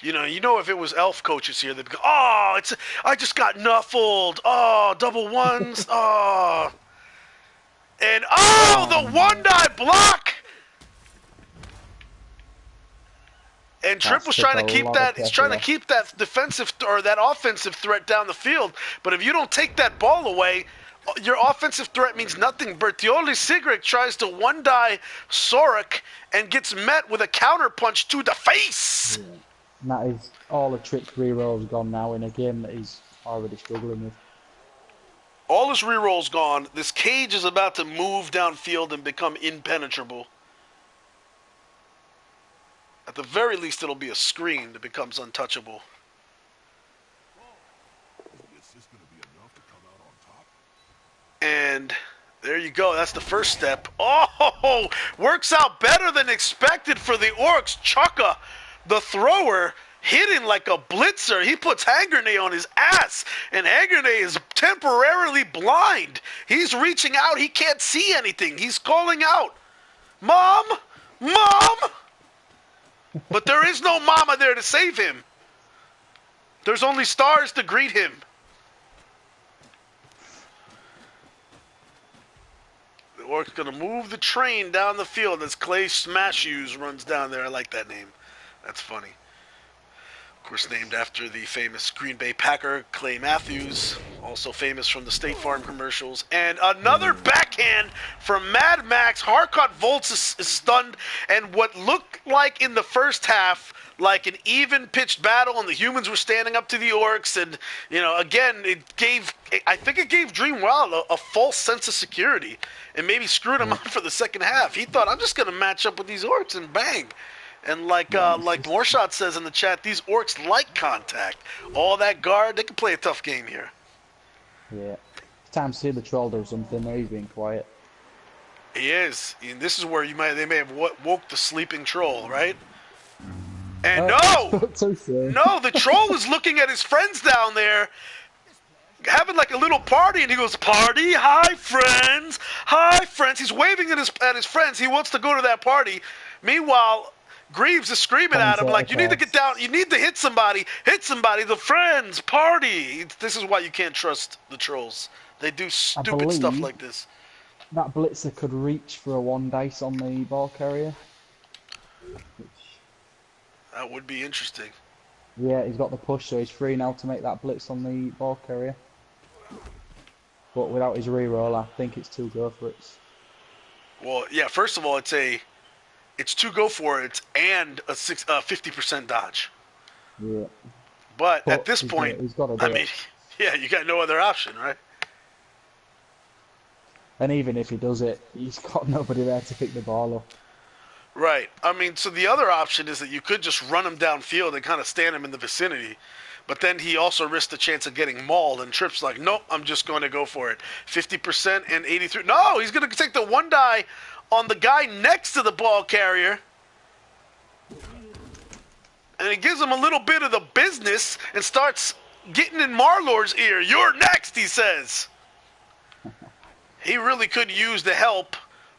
You know, if it was elf coaches here, they'd be, I just got nuffled. Oh, double ones. Oh. And, the one die block. And Tripp was trying to keep that. He's trying to keep that defensive or that offensive threat down the field. But if you don't take that ball away, your offensive threat means nothing. Bertioli Sigrid tries to one die Sorek and gets met with a counter punch to the face. Yeah. And that is all the Tripp's rerolls gone now in a game that he's already struggling with. All his rerolls gone. This cage is about to move downfield and become impenetrable. At the very least, it'll be a screen that becomes untouchable. And there you go. That's the first step. Oh, works out better than expected for the Orcs. Chaka, the thrower, hitting like a blitzer. He puts Hangernay on his ass, and Hangernay is temporarily blind. He's reaching out. He can't see anything. He's calling out, "Mom! Mom!" But there is no mama there to save him. There's only stars to greet him. The Orc's going to move the train down the field as Clay Smashoes runs down there. I like that name. That's funny. Of course, named after the famous Green Bay Packer, Clay Matthews, also famous from the State Farm commercials. And another backhand from Mad Max. Harcourt Volts is stunned, and what looked like in the first half like an even-pitched battle, and the humans were standing up to the Orcs, and, you know, again, I think it gave Dream Wild a false sense of security, and maybe screwed him up for the second half. He thought, I'm just going to match up with these Orcs, and bang. And like Morshot says in the chat, these Orcs like contact. All that guard, they can play a tough game here. Yeah. It's time to see the troll do something. He's being quiet. He is. And this is where they may have woke the sleeping troll, right? And no, the troll is looking at his friends down there, having like a little party, and he goes, "Party, hi friends, hi friends." He's waving at his friends. He wants to go to that party. Meanwhile, Greaves is screaming at him like, "You need to get down. You need to hit somebody. Hit somebody. The friends party." This is why you can't trust the trolls. They do stupid stuff like this. That blitzer could reach for a one dice on the ball carrier. That would be interesting. Yeah, he's got the push, so he's free now to make that blitz on the ball carrier. But without his reroll, I think it's 2 go for it. Well, yeah. First of all, it's 2 go for it and a 50% dodge. Yeah. But at this point, he's got to do I mean, yeah, you got no other option, right? And even if he does it, he's got nobody there to pick the ball up. Right. I mean, so the other option is that you could just run him downfield and kind of stand him in the vicinity. But then he also risks the chance of getting mauled, and Tripp's like, nope, I'm just going to go for it. 50% and 83. No, he's going to take the 1 die on the guy next to the ball carrier. And it gives him a little bit of the business and starts getting in Marlor's ear. You're next, he says. He really could use the help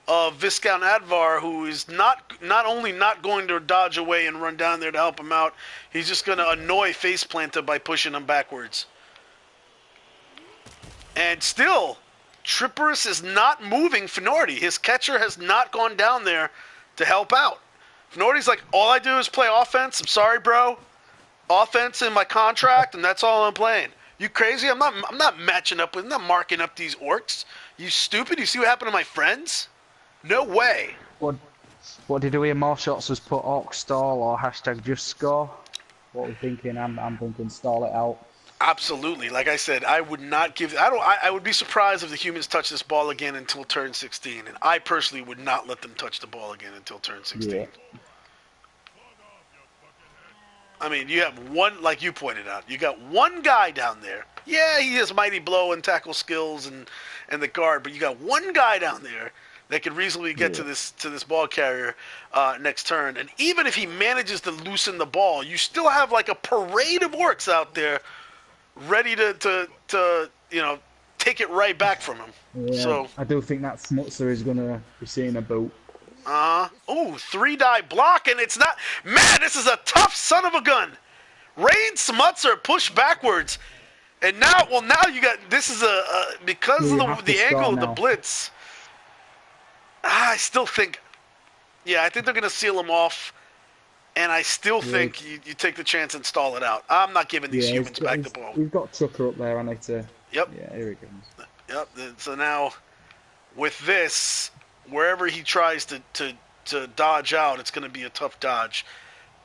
of Viscount Advar, who is not only not going to dodge away and run down there to help him out, he's just going to annoy Faceplanter by pushing him backwards. And still, triperis is not moving Fenorti. His catcher has not gone down there to help out. Fenorti's like, all I do is play offense. I'm sorry, bro. Offense in my contract, and that's all I'm playing. You crazy? I'm not matching up with, I'm not marking up these orcs. You stupid? You see what happened to my friends? No way. What did we hear? More shots was put orc stall or hashtag just score. What we're thinking, I'm thinking stall it out. Absolutely. Like I said, I would not give. I would be surprised if the humans touch this ball again until turn 16, and I personally would not let them touch the ball again until turn 16. Yeah. I mean, you have one, like you pointed out, you got one guy down there. Yeah, he has mighty blow and tackle skills and the guard, but you got one guy down there that could reasonably get to this ball carrier next turn. And even if he manages to loosen the ball, you still have like a parade of orcs out there ready to take it right back from him. Yeah, so I do think that Smutzer is gonna be seeing a boot. 3 die block, and it's not. Man, this is a tough son of a gun. Rain Smutzer pushed backwards, and now you got this is because of the angle of the blitz. I still think, I think they're gonna seal him off, and I still think you take the chance and stall it out. I'm not giving these humans back the ball. We've got Chucker up there, I need to. Yep. Yeah, here he comes. Yep. So now, with this, wherever he tries to dodge out, it's going to be a tough dodge.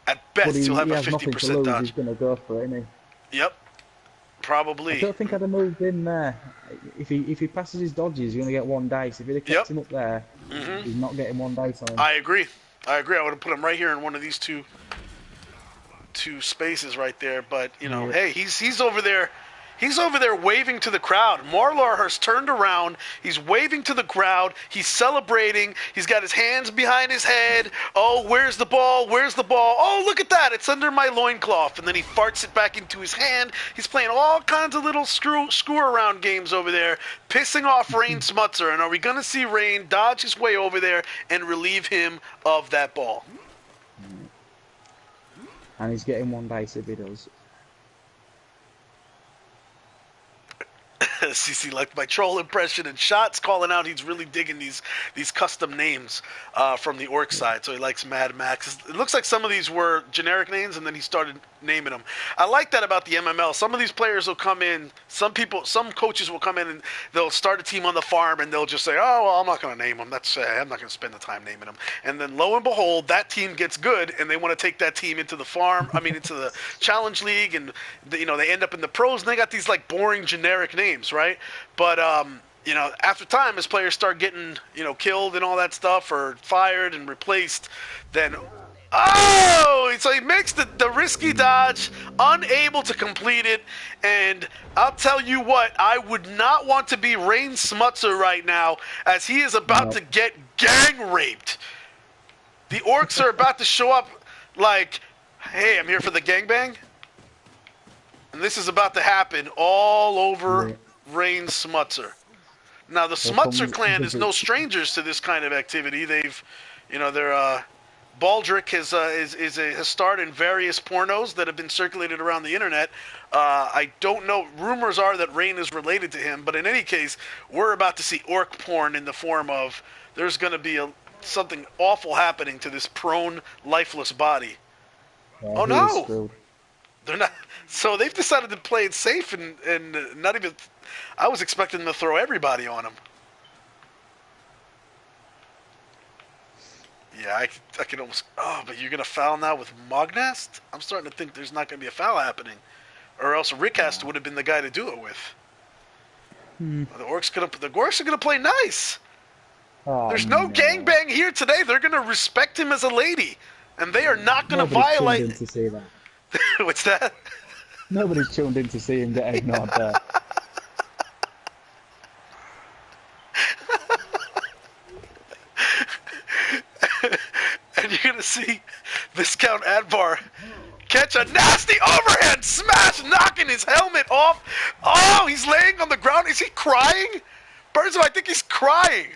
At best, he'll have a 50% dodge. He's going to go for it, isn't he? Yep. Probably. I don't think I'd have moved in there. If he passes his dodges, he's going to get 1 dice. If he'd have kept him up there, he's not getting 1 dice on him. I agree. I would have put him right here in one of these two spaces right there. But, hey, he's over there. He's over there waving to the crowd. Marlar has turned around. He's waving to the crowd. He's celebrating. He's got his hands behind his head. Oh, where's the ball? Where's the ball? Oh, look at that. It's under my loincloth. And then he farts it back into his hand. He's playing all kinds of little screw around games over there, pissing off Rain Smutzer. And are we going to see Rain dodge his way over there and relieve him of that ball? And he's getting 1 dice if he does. CC liked my troll impression, and Shots calling out he's really digging these custom names from the orc side. So he likes Mad Max. It looks like some of these were generic names, and then he started naming them. I like that about the MML. Some of these players will come in. Some coaches will come in and they'll start a team on the farm, and they'll just say, "Oh, well, I'm not going to name them. I'm not going to spend the time naming them." And then lo and behold, that team gets good, and they want to take that team into the farm. I mean, into the Challenge League, and they end up in the pros, and they got these like boring generic names, right? But after time, as players start getting killed and all that stuff, or fired and replaced, then so he makes the risky dodge, unable to complete it. And I'll tell you what, I would not want to be Rain Smutzer right now, as he is about to get gang raped. The orcs are about to show up like, "Hey, I'm here for the gangbang," and this is about to happen all over Rain Smutzer. Now, the Smutzer clan is no strangers to this kind of activity. They've, Baldric has starred in various pornos that have been circulated around the internet. I don't know. Rumors are that Rain is related to him, but in any case, we're about to see orc porn in the form of there's going to be something awful happening to this prone, lifeless body. Yeah, Oh he is no, screwed. they're not. So they've decided to play it safe and not even. I was expecting them to throw everybody on him. Yeah, I can almost. Oh, but you're gonna foul now with Mognast? I'm starting to think there's not gonna be a foul happening, or else Rickast would have been the guy to do it with. The Orcs are gonna play nice. Oh There's no no. gangbang here today. They're gonna respect him as a lady, and they are not gonna Nobody's tuned violate. in to see that. What's that? Nobody's tuned in to see him get ignored there. And you're gonna see Viscount Advar catch a nasty overhand smash, knocking his helmet off. Oh, he's laying on the ground. Is he crying? Birdsville, I think he's crying.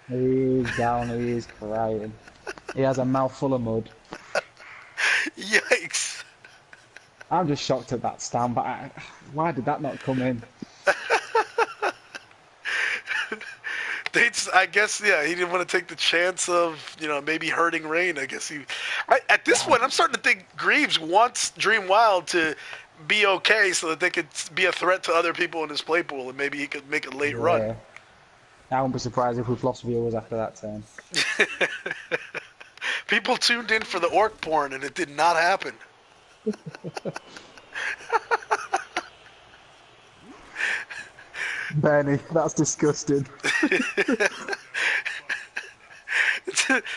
He's down, he's crying. He has a mouth full of mud. Yikes. I'm just shocked at that stand, but why did that not come in? I guess, yeah, he didn't want to take the chance of, maybe hurting Rain. I guess at this point, I'm starting to think Greaves wants Dream Wild to be okay so that they could be a threat to other people in his play pool, and maybe he could make a late run. I wouldn't be surprised if we've lost viewers after that turn. People tuned in for the orc porn, and it did not happen. Benny, that's disgusting.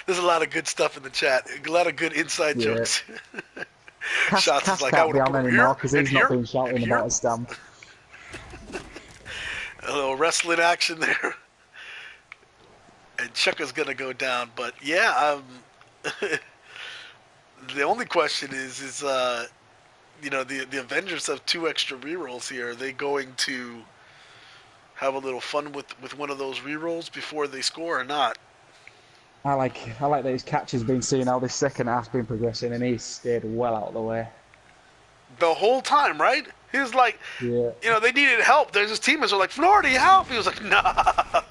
There's a lot of good stuff in the chat. A lot of good inside jokes. Shots is like, can't be on anymore because he's not been shouting about his stamp. A little wrestling action there. And Chukka's going to go down. But, yeah, the only question is the Avengers have 2 extra rerolls here. Are they going to have a little fun with one of those rerolls before they score or not? I like that his catch has been seen how this second half's been progressing, and he's stayed well out of the way. The whole time, right? He was like, yeah. They needed help. There's his teammates are like, Florida, help! He was like, nah,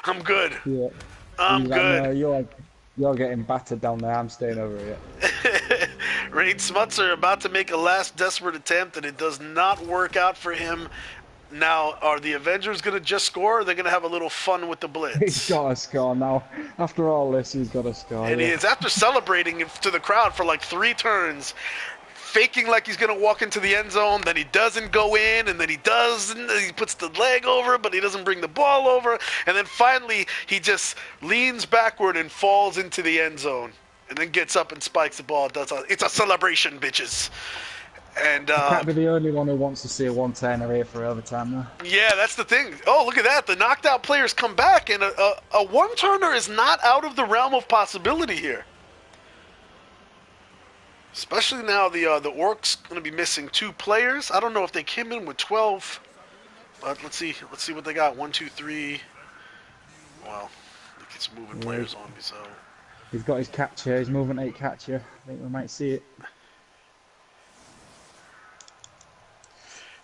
I'm good. Yeah. I'm good. Like, no, you're getting battered down there. I'm staying over here. Rain Smuts are about to make a last desperate attempt, and it does not work out for him. Now, are the Avengers going to just score, or are they going to have a little fun with the blitz? He's got to score now. After all this, he's got to score. And he is, after celebrating to the crowd for like 3 turns, faking like he's going to walk into the end zone, then he doesn't go in, and then he does, and he puts the leg over, but he doesn't bring the ball over, and then finally he just leans backward and falls into the end zone, and then gets up and spikes the ball. It's a celebration, bitches. And can't be the only one who wants to see a 1-turner here for overtime, though. Yeah, that's the thing. Oh, look at that. The knocked out players come back, and a one-turner is not out of the realm of possibility here. Especially now the Orcs going to be missing 2 players. I don't know if they came in with 12. But let's see what they got. 1, 2, 3. Well, look, it's moving players on me, so. He's got his catcher, his movement 8 catcher. I think we might see it.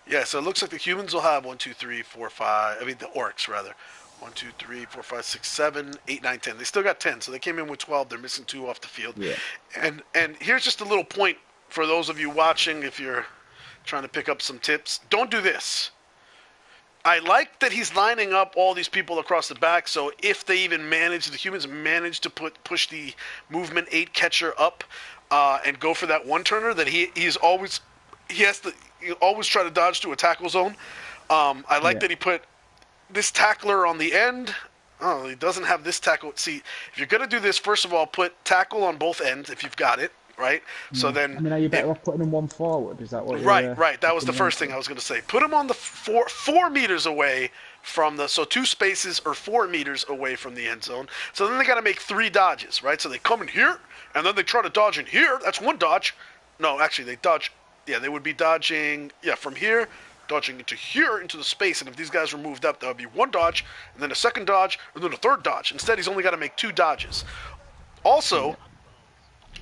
Yeah, so it looks like the humans will have 1, 2, 3, 4, 5. I mean, the Orcs, rather. 1, 2, 3, 4, 5, 6, 7, 8, 9, 10. They still got 10, so they came in with 12. They're missing 2 off the field. Yeah. And here's just a little point for those of you watching, if you're trying to pick up some tips. Don't do this. I like that he's lining up all these people across the back, so if they even the humans manage to push the movement 8 catcher up and go for that 1-turner, that he has to always try to dodge to a tackle zone. I like that he put this tackler on the end. Oh, he doesn't have this tackle. See, if you're going to do this, first of all, put tackle on both ends if you've got it, right? So then... I mean, are you better off putting him one forward? Is that what you're... Right. That was the first thing I was going to say. Put him on the 4 meters away from the... So 2 spaces or 4 meters away from the end zone. So then they got to make 3 dodges, right? So they come in here, and then they try to dodge in here. That's 1 dodge. No, actually, they dodge... Yeah, they would be dodging, from here, dodging into here, into the space, and if these guys were moved up, that would be 1 dodge, and then a 2nd dodge, and then a 3rd dodge. Instead, he's only got to make 2 dodges. Also,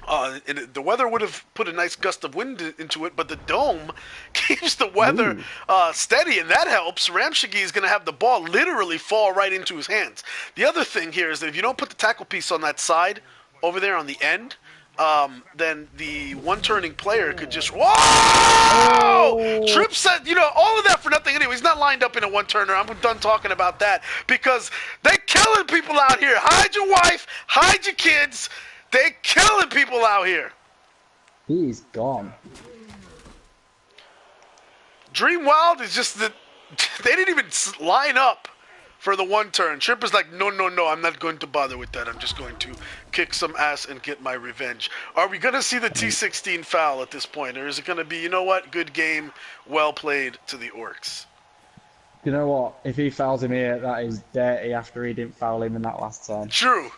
the weather would have put a nice gust of wind into it, but the dome keeps the weather steady, and that helps. Ramshigi is going to have the ball literally fall right into his hands. The other thing here is that if you don't put the tackle piece on that side, over there on the end, then the one-turning player could just... Whoa! Oh, Trip said, all of that for nothing anyway. He's not lined up in a one-turner. I'm done talking about that because they're killing people out here. Hide your wife. Hide your kids. They're killing people out here. he's gone. Dream Wild is just that they didn't even line up for the one turn. Trip is like, no, I'm not going to bother with that. I'm just going to kick some ass and get my revenge. Are we going to see the T16 foul at this point? Or is it going to be, you know what, good game, well played to the Orcs? You know what? If he fouls him here, that is dirty after he didn't foul him in that last time. True.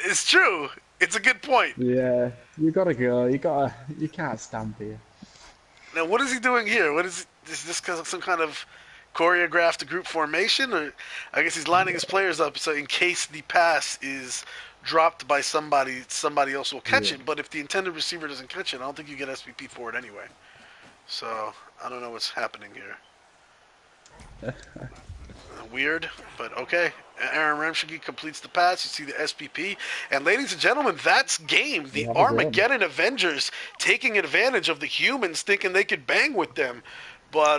It's true. It's a good point. Yeah, you gotta go. You can't stand here. Now, what is he doing here? Is this some kind of choreographed group formation? Or I guess he's lining his players up so in case the pass is dropped by somebody else will catch it. But if the intended receiver doesn't catch it, I don't think you get SPP for it anyway. So, I don't know what's happening here. Weird, but okay. Aaron Ramsky completes the pass. You see the SPP. And ladies and gentlemen, that's game. The Armageddon Avengers taking advantage of the humans thinking they could bang with them. But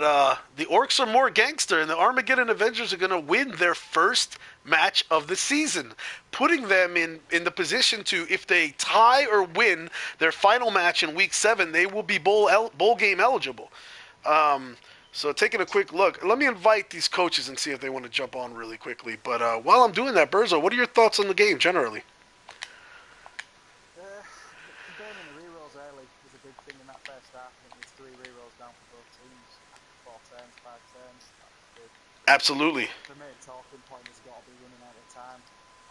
the Orcs are more gangster, and the Armageddon Avengers are going to win their first match of the season, putting them in the position to, if they tie or win their final match in Week 7, they will be bowl game eligible. So taking a quick look, let me invite these coaches and see if they want to jump on really quickly. But while I'm doing that, Berzo, what are your thoughts on the game generally? Burning the rerolls early was a big thing in that first half. I think there's 3 rerolls down for both teams. 4 turns, 5 turns. That was good. Absolutely. The main talking point has got to be running out of time.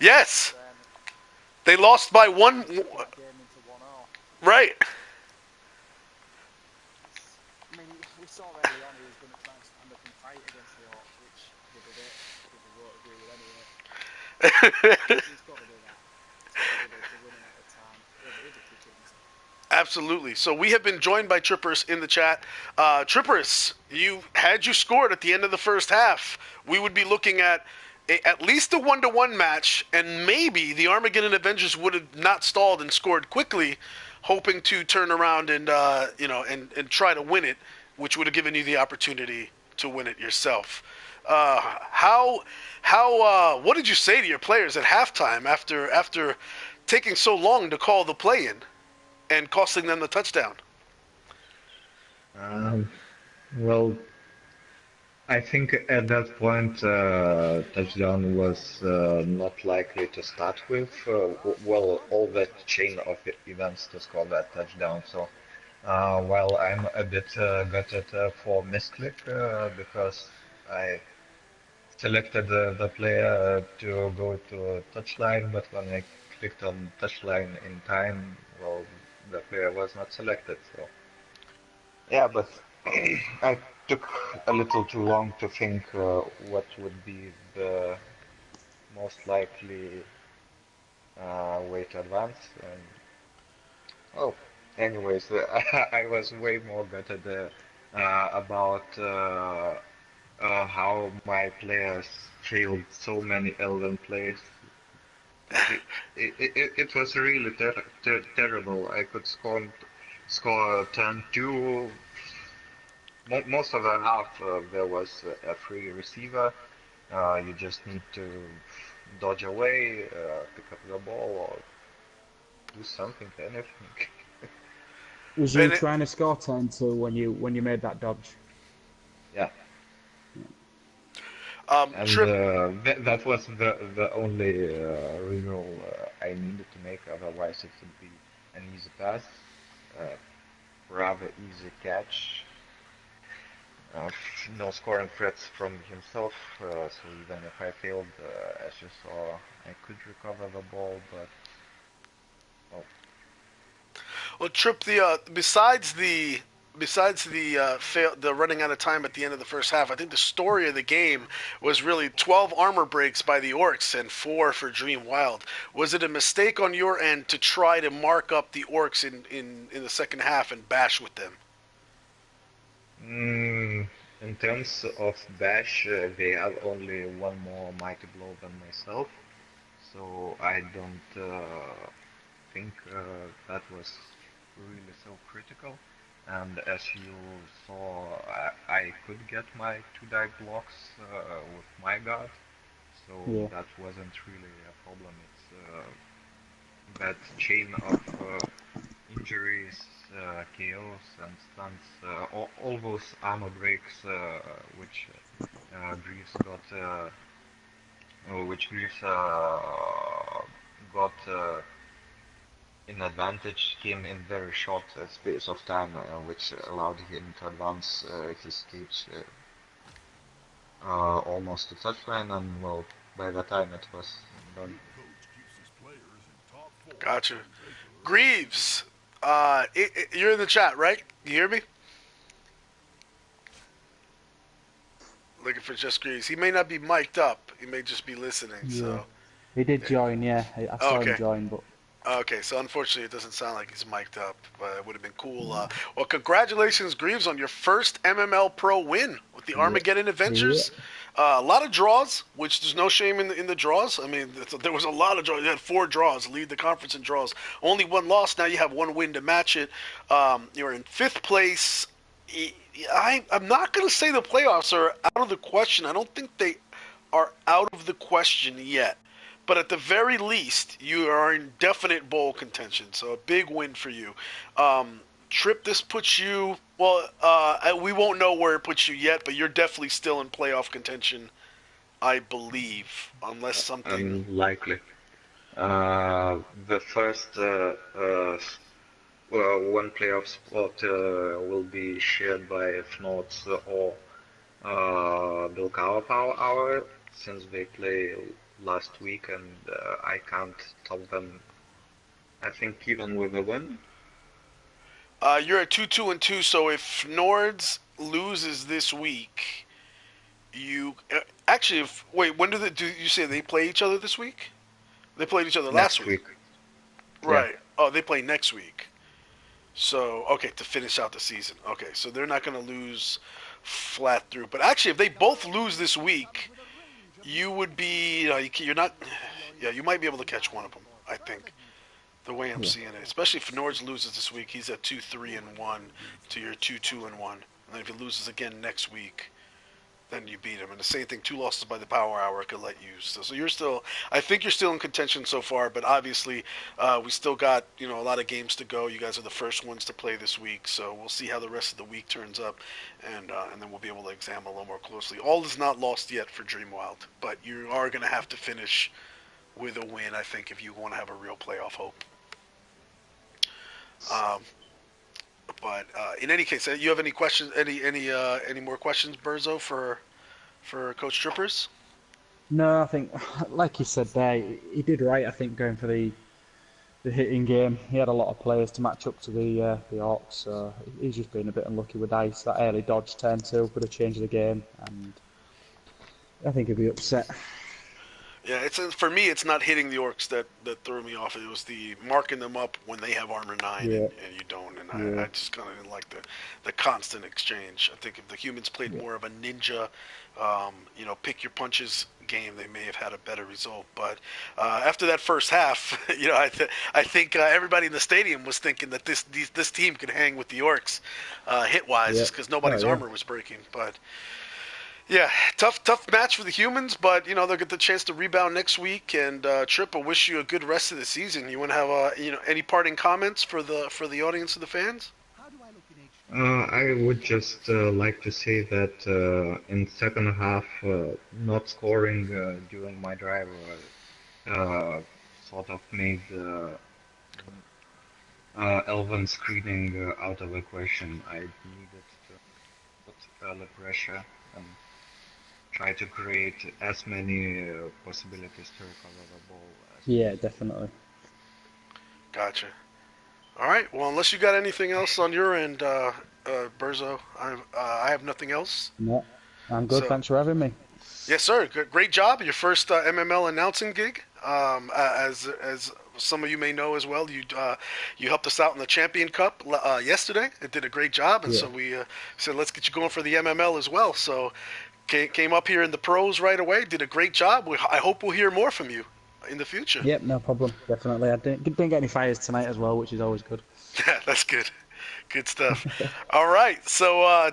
Yes. They lost by 1. Game into 1-0. Right. I mean, we saw early on he was going to try and stand up and fight against the Orcs, which they did it. People won't agree with anyway. He's got to do that. He's got to do it. They're running out of time. He'll be kicking himself. Absolutely. So we have been joined by Trippers in the chat. Trippers, had you scored at the end of the first half, we would be looking at least a 1-1 match, and maybe the Armageddon Avengers would have not stalled and scored quickly, hoping to turn around and and try to win it, which would have given you the opportunity to win it yourself. What did you say to your players at halftime after taking so long to call the play in and costing them the touchdown? Well, I think at that point touchdown was not likely to start with. All that chain of events to score that touchdown. So while I'm a bit gutted for misclick because I selected the player to go to touchline, but when I clicked on touchline in time, well, the player was not selected. So yeah, but I took a little too long to think what would be the most likely way to advance. And oh, anyways, I was way more gutted about how my players failed so many Elven plays. It was really terrible. I could score turn 2. Most of the half there was a free receiver. You just need to dodge away, pick up the ball, or do something, anything. Was you trying to score turn 2 when you made that dodge? Yeah. And that was the only reroll I needed to make. Otherwise, it would be an easy pass, rather easy catch. No scoring threats from himself, so even if I failed, as you saw, I could recover the ball, but oh. Well, Trip, besides the running out of time at the end of the first half, I think the story of the game was really 12 armor breaks by the Orcs and 4 for Dream Wild. Was it a mistake on your end to try to mark up the Orcs in the second half and bash with them? In terms of bash, they have only one more mighty blow than myself, so I don't think that was really so critical. And as you saw, I could get my 2-die blocks with my guard, so Yeah. that wasn't really a problem. It's that chain of injuries, KOs, and stuns, all those armor breaks which Greaves got in advantage came in very short space of time, which allowed him to advance his stage almost to touchline, and well, by the time it was done. Gotcha. Greaves, you're in the chat, right? You hear me? Looking for JustGreaves. He may not be mic'd up. He may just be listening. Yeah. So. He did join, yeah. I saw him join, but Okay, so unfortunately it doesn't sound like he's mic'd up, but it would have been cool. Well, congratulations, Greaves, on your first MML Pro win with the Armageddon Avengers. A lot of draws, which there's no shame in the draws. I mean, there was a lot of draws. You had 4 draws, lead the conference in draws. Only 1 loss. Now you have 1 win to match it. You're in 5th place. I'm not going to say the playoffs are out of the question. I don't think they are out of the question yet. But at the very least, you are in definite bowl contention. So a big win for you. Trip, this puts you, well, we won't know where it puts you yet, but you're definitely still in playoff contention, I believe, unless something... Unlikely. The first one playoff spot will be shared by Fnots or Bilkauer Power Hour, since they play last week, and I can't top them, I think, even with a win. You're at 2-2-2, so if Nords loses this week, you actually, wait, when do you say they play each other this week? They played each other last week. Right. Yeah. Oh, they play next week. So, okay, to finish out the season. Okay, so they're not going to lose flat through. But actually, if they both lose this week, you would be, you're not, yeah, you might be able to catch one of them, I think, the way I'm seeing it. Especially if Nords loses this week, he's at 2-3-1 to your 2-2-1. And then if he loses again next week, then you beat him. And the same thing, 2 losses by the Power Hour could let you. So you're still, I think you're still in contention so far, but obviously we still got, a lot of games to go. You guys are the first ones to play this week, so we'll see how the rest of the week turns up, and then we'll be able to examine a little more closely. All is not lost yet for Dreamwild, but you are going to have to finish with a win, I think, if you want to have a real playoff hope. But in any case, you have any questions? Any more questions, Berzo, for Coach Trippers? no, I think, like you said there, he did right. I think going for the hitting game, he had a lot of players to match up to the Orcs, so he's just been a bit unlucky with dice. That early dodge turn 2 could have changed the game, and I think he'd be upset. Yeah, for me, it's not hitting the Orcs that threw me off. It was the marking them up when they have armor 9 and you don't. And I just kind of didn't like the constant exchange. I think if the humans played more of a ninja, pick your punches game, they may have had a better result. But after that first half, I think everybody in the stadium was thinking that this team could hang with the Orcs hit-wise, just because nobody's armor was breaking. But yeah, tough match for the humans, but they'll get the chance to rebound next week. And Trip, I wish you a good rest of the season. You want to have any parting comments for the audience and the fans? I would just like to say that in second half, not scoring during my drive sort of made Elven screening out of the question. I needed to put early pressure and try to create as many possibilities to recover the ball. Definitely. Gotcha. All right. Well, unless you got anything else on your end, Berzo, I have nothing else. No, I'm good. Thanks for having me. Yes, sir. Great job. Your first MML announcing gig. As some of you may know as well, you helped us out in the Champion Cup yesterday. It did a great job, and so we said let's get you going for the MML as well. So came up here in the pros right away. Did a great job. I hope we'll hear more from you in the future. Yep, no problem. Definitely. I didn't get any fires tonight as well, which is always good. Yeah, that's good. Good stuff. All right. So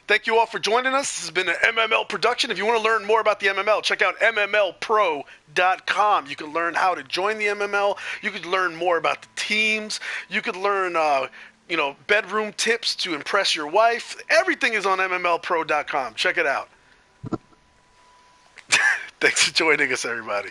thank you all for joining us. This has been an MML production. If you want to learn more about the MML, check out mmlpro.com. You can learn how to join the MML. You could learn more about the teams. You could learn, bedroom tips to impress your wife. Everything is on mmlpro.com. Check it out. Thanks for joining us, everybody.